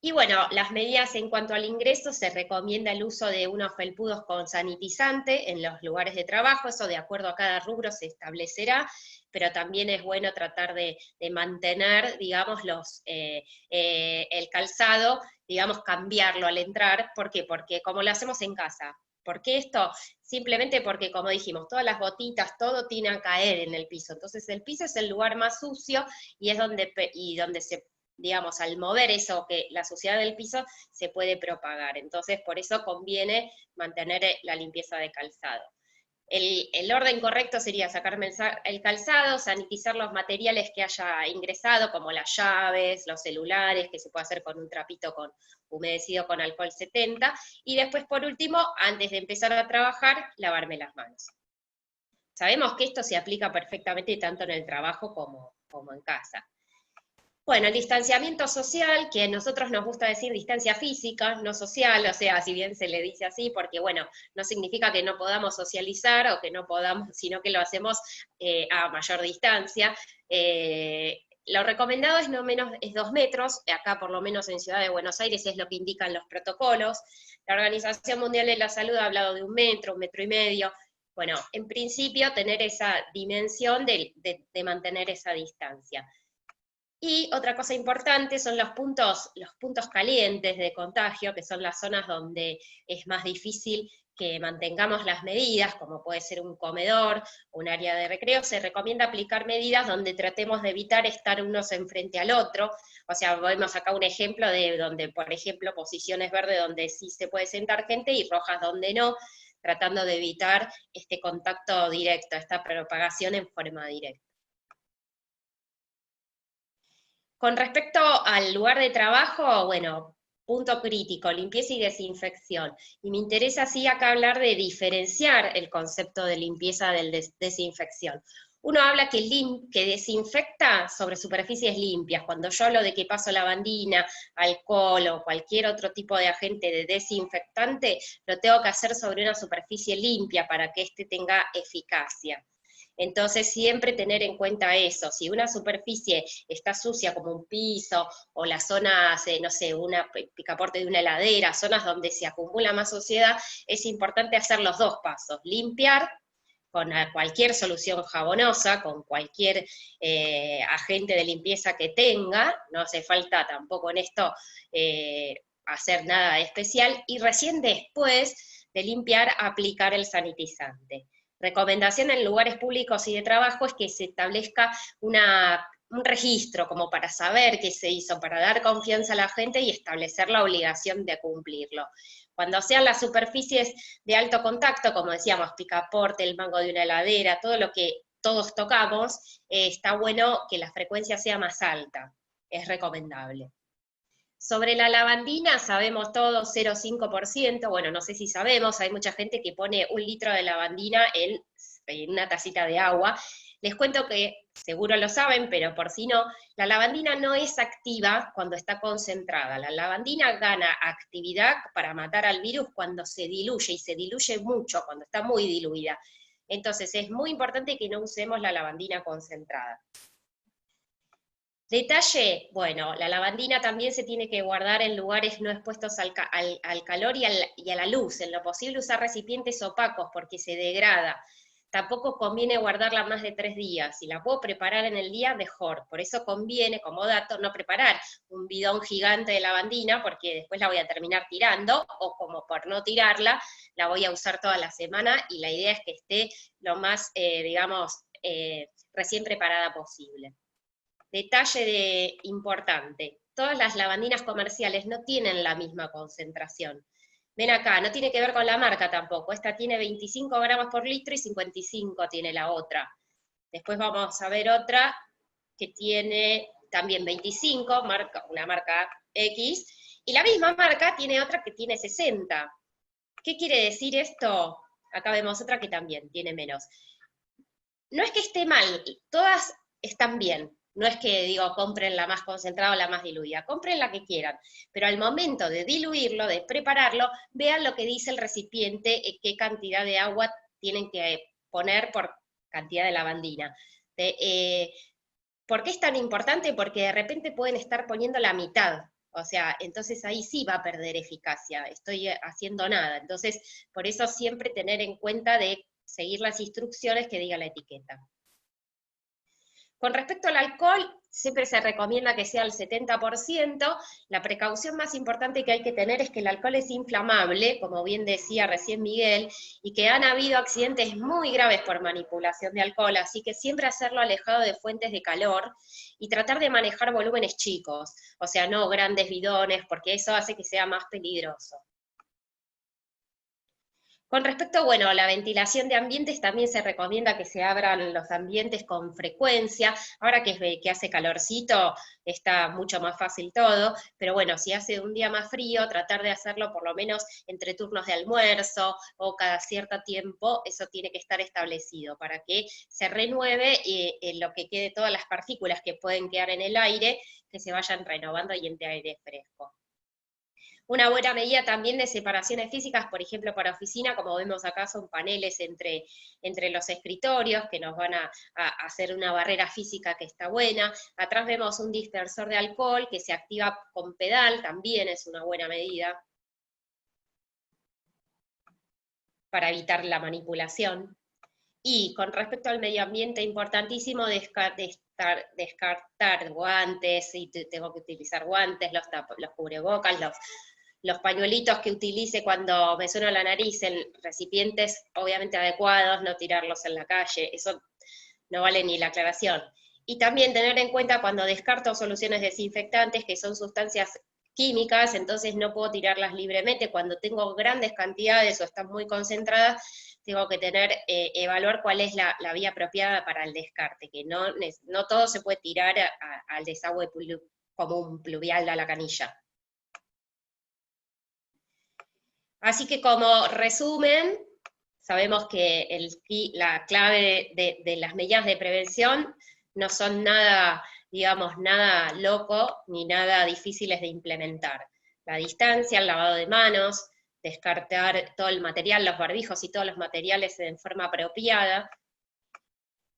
B: Y bueno, las medidas en cuanto al ingreso, se recomienda el uso de unos felpudos con sanitizante en los lugares de trabajo, eso de acuerdo a cada rubro se establecerá, pero también es bueno tratar de mantener, digamos, el calzado, digamos, cambiarlo al entrar. ¿Por qué? Porque como lo hacemos en casa. ¿Por qué esto? Simplemente porque, como dijimos, todas las gotitas, todo tiene a caer en el piso. Entonces el piso es el lugar más sucio y es donde se, digamos, al mover eso, que la suciedad del piso se puede propagar. Entonces, por eso conviene mantener la limpieza de calzado. El orden correcto sería sacarme el calzado, sanitizar los materiales que haya ingresado, como las llaves, los celulares, que se puede hacer con un trapito humedecido con alcohol 70, y después, por último, antes de empezar a trabajar, lavarme las manos. Sabemos que esto se aplica perfectamente tanto en el trabajo como en casa. Bueno, el distanciamiento social, que a nosotros nos gusta decir distancia física, no social, o sea, si bien se le dice así, porque bueno, no significa que no podamos socializar o que no podamos, sino que lo hacemos a mayor distancia. Lo recomendado es no menos, es 2 metros, acá por lo menos en Ciudad de Buenos Aires es lo que indican los protocolos. La Organización Mundial de la Salud ha hablado de 1 metro, 1,5 metros. Bueno, en principio tener esa dimensión de mantener esa distancia. Y otra cosa importante son los puntos calientes de contagio, que son las zonas donde es más difícil que mantengamos las medidas, como puede ser un comedor, un área de recreo. Se recomienda aplicar medidas donde tratemos de evitar estar unos enfrente al otro. O sea, vemos acá un ejemplo de donde, por ejemplo, posiciones verdes donde sí se puede sentar gente y rojas donde no, tratando de evitar este contacto directo, esta propagación en forma directa. Con respecto al lugar de trabajo, bueno, punto crítico, limpieza y desinfección. Y me interesa así acá hablar de diferenciar el concepto de limpieza del desinfección. Uno habla que desinfecta sobre superficies limpias. Cuando yo hablo de que paso lavandina, alcohol o cualquier otro tipo de agente de desinfectante, lo tengo que hacer sobre una superficie limpia para que éste tenga eficacia. Entonces siempre tener en cuenta eso, si una superficie está sucia como un piso, o las zonas, no sé, una picaporte de una heladera, zonas donde se acumula más suciedad, es importante hacer los 2 pasos, limpiar con cualquier solución jabonosa, con cualquier agente de limpieza que tenga, no hace falta tampoco en esto hacer nada especial, y recién después de limpiar, aplicar el sanitizante. Recomendación en lugares públicos y de trabajo es que se establezca un registro como para saber qué se hizo, para dar confianza a la gente y establecer la obligación de cumplirlo. Cuando sean las superficies de alto contacto, como decíamos, picaporte, el mango de una heladera, todo lo que todos tocamos, está bueno que la frecuencia sea más alta, es recomendable. Sobre la lavandina sabemos todos 0,5%, bueno, no sé si sabemos, hay mucha gente que pone 1 litro de lavandina en una tacita de agua. Les cuento que, seguro lo saben, pero por si no, la lavandina no es activa cuando está concentrada. La lavandina gana actividad para matar al virus cuando se diluye, y se diluye mucho, cuando está muy diluida. Entonces es muy importante que no usemos la lavandina concentrada. Detalle, bueno, la lavandina también se tiene que guardar en lugares no expuestos al calor y a la luz, en lo posible usar recipientes opacos porque se degrada. Tampoco conviene guardarla más de 3 días, si la puedo preparar en el día, mejor. Por eso conviene, como dato, no preparar un bidón gigante de lavandina, porque después la voy a terminar tirando, o como por no tirarla, la voy a usar toda la semana, y la idea es que esté lo más, recién preparada posible. Detalle importante, todas las lavandinas comerciales no tienen la misma concentración. Ven acá, no tiene que ver con la marca tampoco, esta tiene 25 gramos por litro y 55 tiene la otra. Después vamos a ver otra que tiene también 25, una marca X, y la misma marca tiene otra que tiene 60. ¿Qué quiere decir esto? Acá vemos otra que también tiene menos. No es que esté mal, todas están bien. No es que digo, compren la más concentrada o la más diluida, compren la que quieran, pero al momento de diluirlo, de prepararlo, vean lo que dice el recipiente, qué cantidad de agua tienen que poner por cantidad de lavandina. ¿Por qué es tan importante? Porque de repente pueden estar poniendo la mitad, o sea, entonces ahí sí va a perder eficacia, estoy haciendo nada. Entonces, por eso siempre tener en cuenta de seguir las instrucciones que diga la etiqueta. Con respecto al alcohol, siempre se recomienda que sea el 70%, la precaución más importante que hay que tener es que el alcohol es inflamable, como bien decía recién Miguel, y que han habido accidentes muy graves por manipulación de alcohol, así que siempre hacerlo alejado de fuentes de calor, y tratar de manejar volúmenes chicos, o sea, no grandes bidones, porque eso hace que sea más peligroso. Con respecto, bueno, a la ventilación de ambientes, también se recomienda que se abran los ambientes con frecuencia. Ahora que hace calorcito, está mucho más fácil todo, pero bueno, si hace un día más frío, tratar de hacerlo por lo menos entre turnos de almuerzo o cada cierto tiempo, eso tiene que estar establecido para que se renueve lo que quede, todas las partículas que pueden quedar en el aire, que se vayan renovando y entre aire fresco. Una buena medida también de separaciones físicas, por ejemplo, para oficina, como vemos acá, son paneles entre los escritorios que nos van a hacer una barrera física que está buena. Atrás vemos un dispersor de alcohol que se activa con pedal, también es una buena medida para evitar la manipulación. Y con respecto al medio ambiente, importantísimo descartar guantes, si tengo que utilizar guantes, los cubrebocas, los pañuelitos que utilice cuando me suena la nariz en recipientes obviamente adecuados, no tirarlos en la calle, eso no vale ni la aclaración. Y también tener en cuenta cuando descarto soluciones desinfectantes, que son sustancias químicas, entonces no puedo tirarlas libremente. Cuando tengo grandes cantidades o están muy concentradas, tengo que evaluar cuál es la vía apropiada para el descarte, que no todo se puede tirar al desagüe común pluvial de la canilla. Así que como resumen, sabemos que la clave de las medidas de prevención no son nada, digamos, nada loco ni nada difíciles de implementar. La distancia, el lavado de manos, descartar todo el material, los barbijos y todos los materiales en forma apropiada.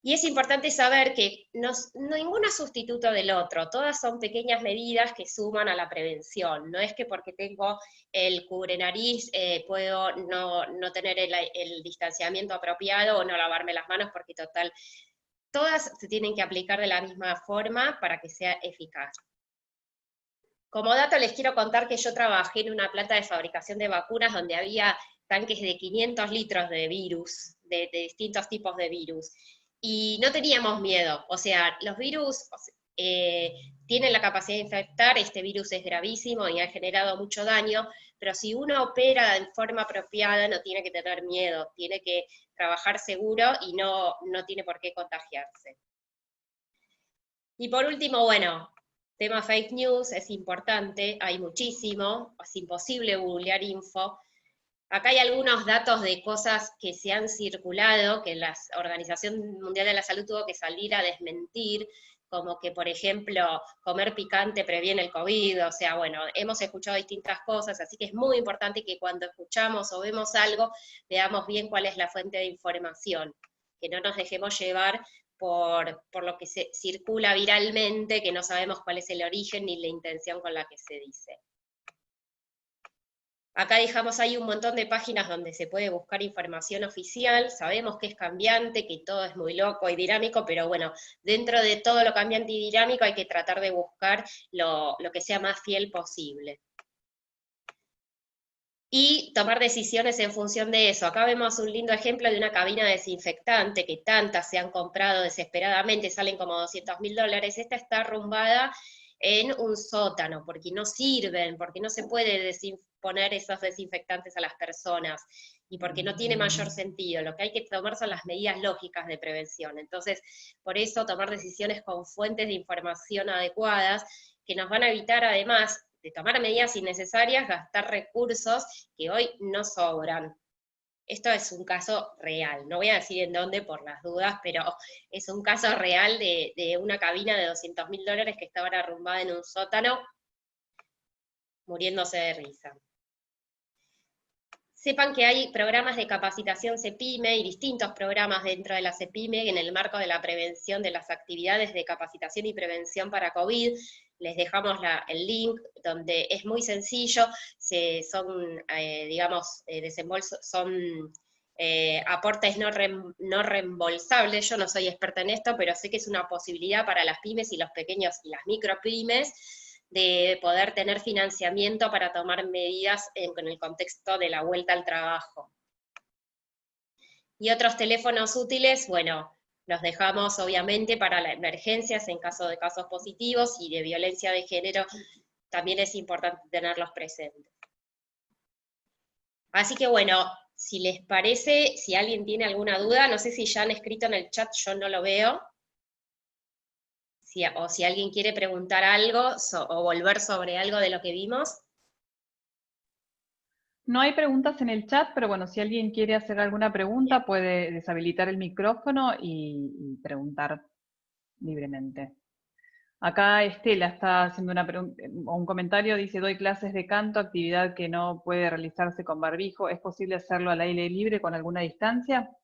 B: Y es importante saber que ninguno es sustituto del otro, todas son pequeñas medidas que suman a la prevención. No es que porque tengo el cubrenariz puedo no tener el distanciamiento apropiado o no lavarme las manos, porque total, todas se tienen que aplicar de la misma forma para que sea eficaz. Como dato les quiero contar que yo trabajé en una planta de fabricación de vacunas donde había tanques de 500 litros de virus, de distintos tipos de virus. Y no teníamos miedo, o sea, los virus tienen la capacidad de infectar, este virus es gravísimo y ha generado mucho daño, pero si uno opera en forma apropiada no tiene que tener miedo, tiene que trabajar seguro y no tiene por qué contagiarse. Y por último, bueno, tema fake news es importante, hay muchísimo, es imposible googlear info. Acá hay algunos datos de cosas que se han circulado, que la Organización Mundial de la Salud tuvo que salir a desmentir, como que, por ejemplo, comer picante previene el COVID, o sea, bueno, hemos escuchado distintas cosas, así que es muy importante que cuando escuchamos o vemos algo, veamos bien cuál es la fuente de información, que no nos dejemos llevar por lo que se circula viralmente, que no sabemos cuál es el origen ni la intención con la que se dice. Acá dejamos ahí un montón de páginas donde se puede buscar información oficial, sabemos que es cambiante, que todo es muy loco y dinámico, pero bueno, dentro de todo lo cambiante y dinámico hay que tratar de buscar lo que sea más fiel posible. Y tomar decisiones en función de eso. Acá vemos un lindo ejemplo de una cabina desinfectante, que tantas se han comprado desesperadamente, salen como $200.000, esta está arrumbada en un sótano, porque no sirven, porque no se puede poner esos desinfectantes a las personas, y porque no tiene mayor sentido. Lo que hay que tomar son las medidas lógicas de prevención. Entonces, por eso tomar decisiones con fuentes de información adecuadas, que nos van a evitar además de tomar medidas innecesarias, gastar recursos que hoy no sobran. Esto es un caso real, no voy a decir en dónde por las dudas, pero es un caso real de una cabina de $200.000 que estaba arrumbada en un sótano, muriéndose de risa. Sepan que hay programas de capacitación CEPIME y distintos programas dentro de la CEPIME en el marco de la prevención de las actividades de capacitación y prevención para COVID. Les dejamos el link, donde es muy sencillo, son aportes no reembolsables. Yo no soy experta en esto, pero sé que es una posibilidad para las pymes y los pequeños y las micropymes de poder tener financiamiento para tomar medidas en el contexto de la vuelta al trabajo. Y otros teléfonos útiles, bueno, los dejamos obviamente para las emergencias en caso de casos positivos, y de violencia de género también es importante tenerlos presentes. Así que bueno, si les parece, si alguien tiene alguna duda, no sé si ya han escrito en el chat, yo no lo veo. O si alguien quiere preguntar algo o volver sobre algo de lo que vimos.
A: No hay preguntas en el chat, pero bueno, si alguien quiere hacer alguna pregunta, puede deshabilitar el micrófono y preguntar libremente. Acá Estela está haciendo un comentario, dice: doy clases de canto, actividad que no puede realizarse con barbijo. ¿Es posible hacerlo al aire libre con alguna distancia?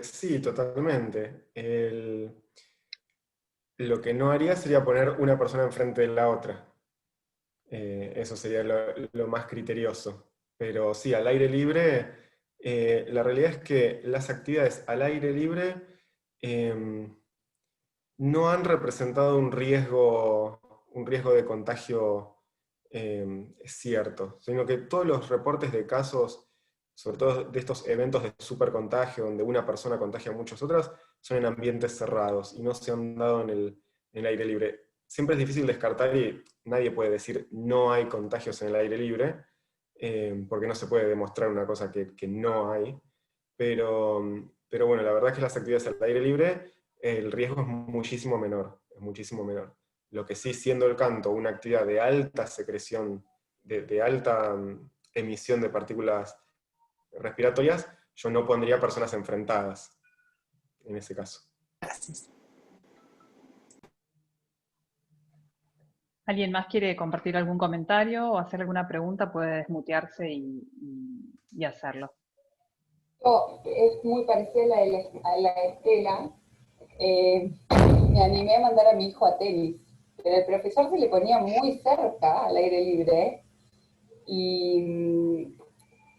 F: Sí, totalmente. Lo que no haría sería poner una persona enfrente de la otra. Eso sería lo más criterioso. Pero sí, al aire libre, la realidad es que las actividades al aire libre no han representado un riesgo de contagio cierto, sino que todos los reportes de casos, sobre todo de estos eventos de supercontagio, donde una persona contagia a muchas otras, son en ambientes cerrados y no se han dado en el aire libre. Siempre es difícil descartar, y nadie puede decir no hay contagios en el aire libre, porque no se puede demostrar una cosa que no hay. Pero bueno, la verdad es que las actividades al aire libre, el riesgo es muchísimo menor, es muchísimo menor. Lo que sí, siendo el canto una actividad de alta secreción, de alta emisión de partículas respiratorias, yo no pondría personas enfrentadas en ese caso.
E: Gracias.
A: ¿Alguien más quiere compartir algún comentario o hacer alguna pregunta? Puede desmutearse y hacerlo.
E: Es muy parecida a la de Estela. Me animé a mandar a mi hijo a tenis, pero el profesor se le ponía muy cerca al aire libre, y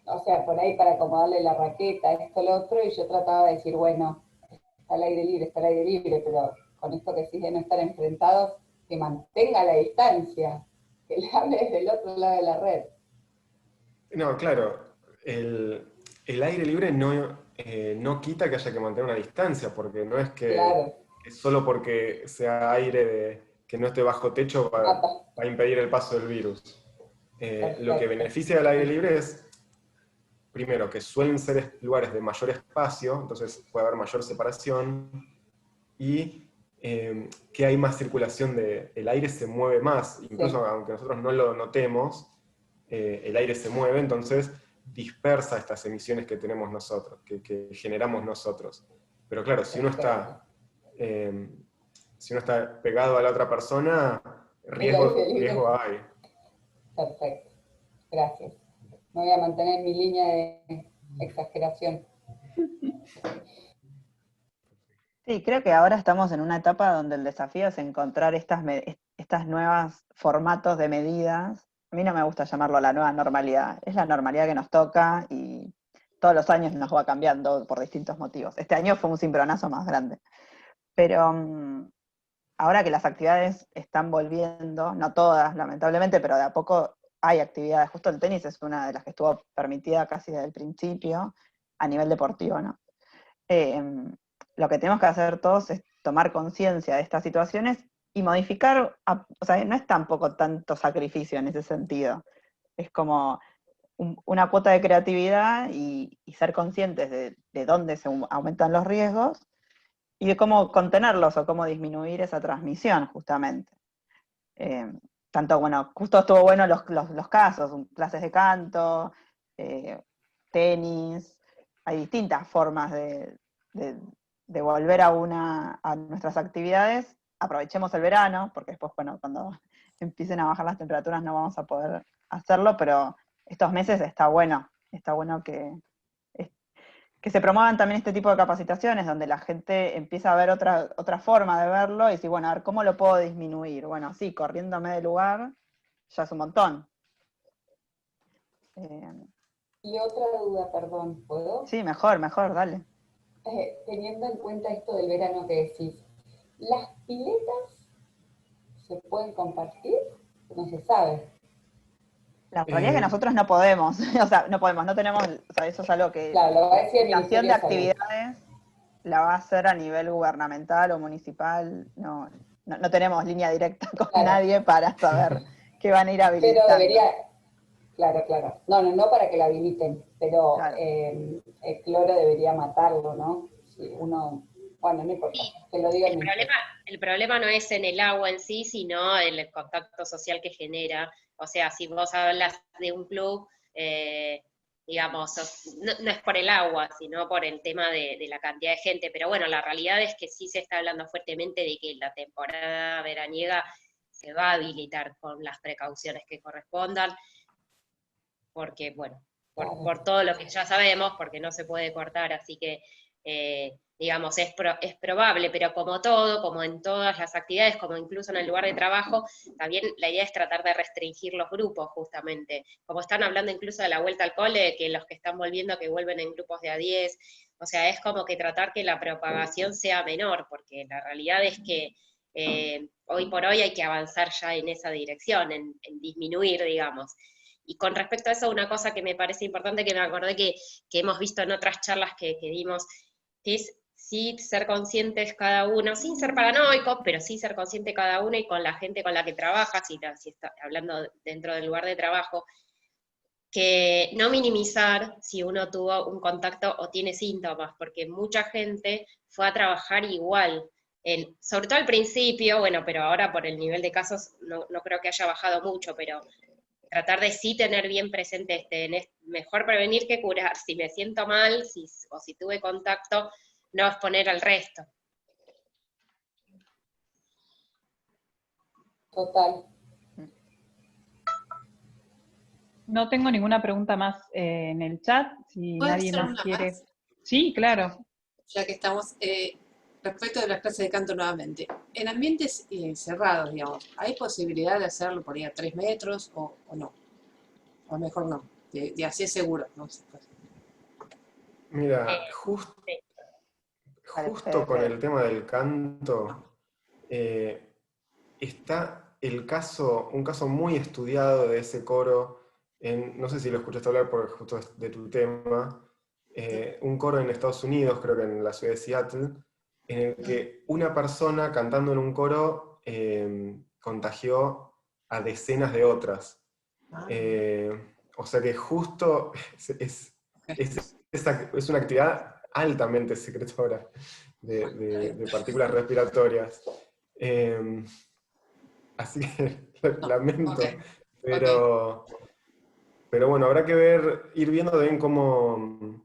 E: o sea, por ahí para acomodarle la raqueta, esto, lo otro, y yo trataba de decir, bueno, está al aire libre, pero con esto que sí de no estar enfrentados, que mantenga la distancia, que le hable desde el otro lado de la red.
F: No, claro, el aire libre no quita que haya que mantener una distancia, porque no es que
E: Claro.
F: es solo porque sea aire que no esté bajo techo va a impedir el paso del virus. Lo que beneficia del aire libre es, primero, que suelen ser lugares de mayor espacio, entonces puede haber mayor separación, y que hay más circulación, el aire se mueve más, incluso sí, aunque nosotros no lo notemos, el aire se mueve, entonces dispersa estas emisiones que tenemos nosotros, que generamos nosotros. Pero claro, si uno está pegado a la otra persona, riesgo hay.
E: Perfecto, gracias. Me voy a mantener en mi línea exageración.
D: Sí, creo que ahora estamos en una etapa donde el desafío es encontrar estas nuevas formatos de medidas. A mí no me gusta llamarlo la nueva normalidad, es la normalidad que nos toca y todos los años nos va cambiando por distintos motivos. Este año fue un cimbronazo más grande. Pero ahora que las actividades están volviendo, no todas lamentablemente, pero de a poco hay actividades. Justo el tenis es una de las que estuvo permitida casi desde el principio a nivel deportivo, ¿no? Lo que tenemos que hacer todos es tomar conciencia de estas situaciones y modificar, o sea, no es tampoco tanto sacrificio en ese sentido, es como una cuota de creatividad y ser conscientes de dónde se aumentan los riesgos y de cómo contenerlos o cómo disminuir esa transmisión, justamente. Tanto, bueno, justo estuvo bueno los casos, clases de canto, tenis, hay distintas formas de volver a nuestras actividades. Aprovechemos el verano, porque después, bueno, cuando empiecen a bajar las temperaturas no vamos a poder hacerlo, pero estos meses está bueno que se promuevan también este tipo de capacitaciones, donde la gente empieza a ver otra forma de verlo y decir, bueno, a ver, ¿cómo lo puedo disminuir? Bueno, sí, corriéndome del lugar ya es un montón.
E: Y otra duda, perdón, ¿puedo?
D: Sí, mejor, dale.
E: Teniendo en cuenta esto del verano que decís, ¿las piletas se pueden compartir? No se sabe.
D: La realidad es que nosotros no podemos, o sea, no tenemos, o sea, eso es algo que
E: Claro, lo va a decir el
D: la
E: Ministerio
D: de
E: de Salud.
D: actividades la va a hacer a nivel gubernamental o municipal, no tenemos línea directa con nadie para saber qué van a ir habilitando.
E: Pero debería, claro. No para que la habiliten, pero
D: Claro.
E: El cloro debería matarlo, ¿no? Si uno, bueno, no importa, que lo diga
B: El problema no es en el agua en sí, sino el contacto social que genera. O sea, si vos hablas de un club, digamos, no es por el agua, sino por el tema de la cantidad de gente. Pero bueno, la realidad es que sí se está hablando fuertemente de que la temporada veraniega se va a habilitar con las precauciones que correspondan, porque, bueno, por todo lo que ya sabemos, porque no se puede cortar, así que, digamos, es probable, pero como todo, como en todas las actividades, como incluso en el lugar de trabajo, también la idea es tratar de restringir los grupos, justamente. Como están hablando incluso de la vuelta al cole, que los que están volviendo, que vuelven en grupos de a 10, o sea, es como que tratar que la propagación sea menor, porque la realidad es que hoy por hoy hay que avanzar ya en esa dirección, en disminuir, digamos. Y con respecto a eso, una cosa que me parece importante, que me acordé que hemos visto en otras charlas que dimos, que es sí ser conscientes cada uno, sin ser paranoicos, pero sí ser consciente cada uno y con la gente con la que trabaja, si está hablando dentro del lugar de trabajo, que no minimizar si uno tuvo un contacto o tiene síntomas, porque mucha gente fue a trabajar igual, sobre todo al principio, bueno, pero ahora por el nivel de casos no creo que haya bajado mucho, pero tratar de sí tener bien presente mejor prevenir que curar. Si me siento mal o si tuve contacto, no exponer al resto.
E: Total.
A: No tengo ninguna pregunta más en el chat. Si nadie más quiere. Más? Sí, claro.
G: Ya que estamos, respecto de las clases de canto nuevamente. En ambientes cerrados, digamos, ¿hay posibilidad de hacerlo por ahí a 3 metros o no? O mejor no, de así es seguro, ¿no?
F: Mira, justo con el tema del canto, está un caso muy estudiado de ese coro, no sé si lo escuchaste hablar porque justo es de tu tema, un coro en Estados Unidos, creo que en la ciudad de Seattle, en el que una persona cantando en un coro contagió a decenas de otras. O sea que justo es una actividad altamente secretora de partículas respiratorias. Así que lamento. Pero bueno, habrá que ir viendo también cómo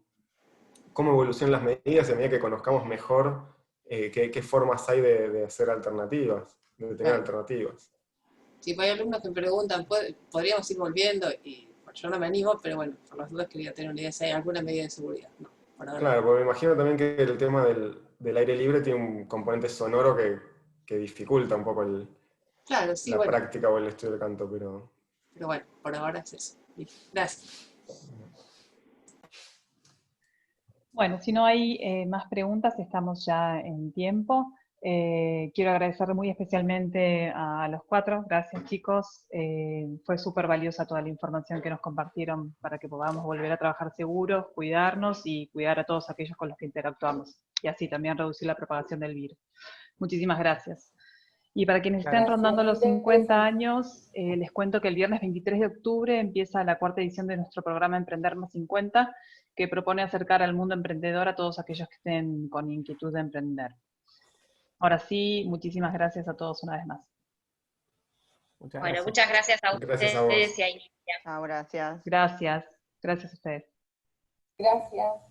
F: evolucionan las medidas y a medida que conozcamos mejor qué formas hay de hacer alternativas, de tener alternativas.
G: Sí, hay alumnos que me preguntan, ¿podríamos ir volviendo? Y yo no me animo, pero bueno, por las dudas quería tener una idea si hay alguna medida de seguridad. No, por ahora.
F: Claro, porque me imagino también que el tema del aire libre tiene un componente sonoro que dificulta un poco
G: Claro, sí,
F: la
G: bueno,
F: práctica o el estudio del canto,
G: pero bueno, por ahora es eso. Gracias.
A: Bueno, si no hay más preguntas, estamos ya en tiempo. Quiero agradecer muy especialmente a los cuatro. Gracias, chicos. Fue súper valiosa toda la información que nos compartieron para que podamos volver a trabajar seguros, cuidarnos y cuidar a todos aquellos con los que interactuamos. Y así también reducir la propagación del virus. Muchísimas gracias. Y para quienes estén
F: Gracias.
A: rondando los
E: Gracias.
A: 50 años, les cuento que el viernes 23 de octubre empieza la cuarta edición de nuestro programa Emprender más 50, que propone acercar al mundo emprendedor a todos aquellos que estén con inquietud de emprender. Ahora sí, muchísimas gracias a todos una vez más.
C: Muchas
B: Bueno,
C: gracias.
B: muchas gracias a
F: Gracias a vos.
B: ustedes y a Inicia.
D: Chao, gracias.
A: Gracias. Gracias a ustedes.
E: Gracias.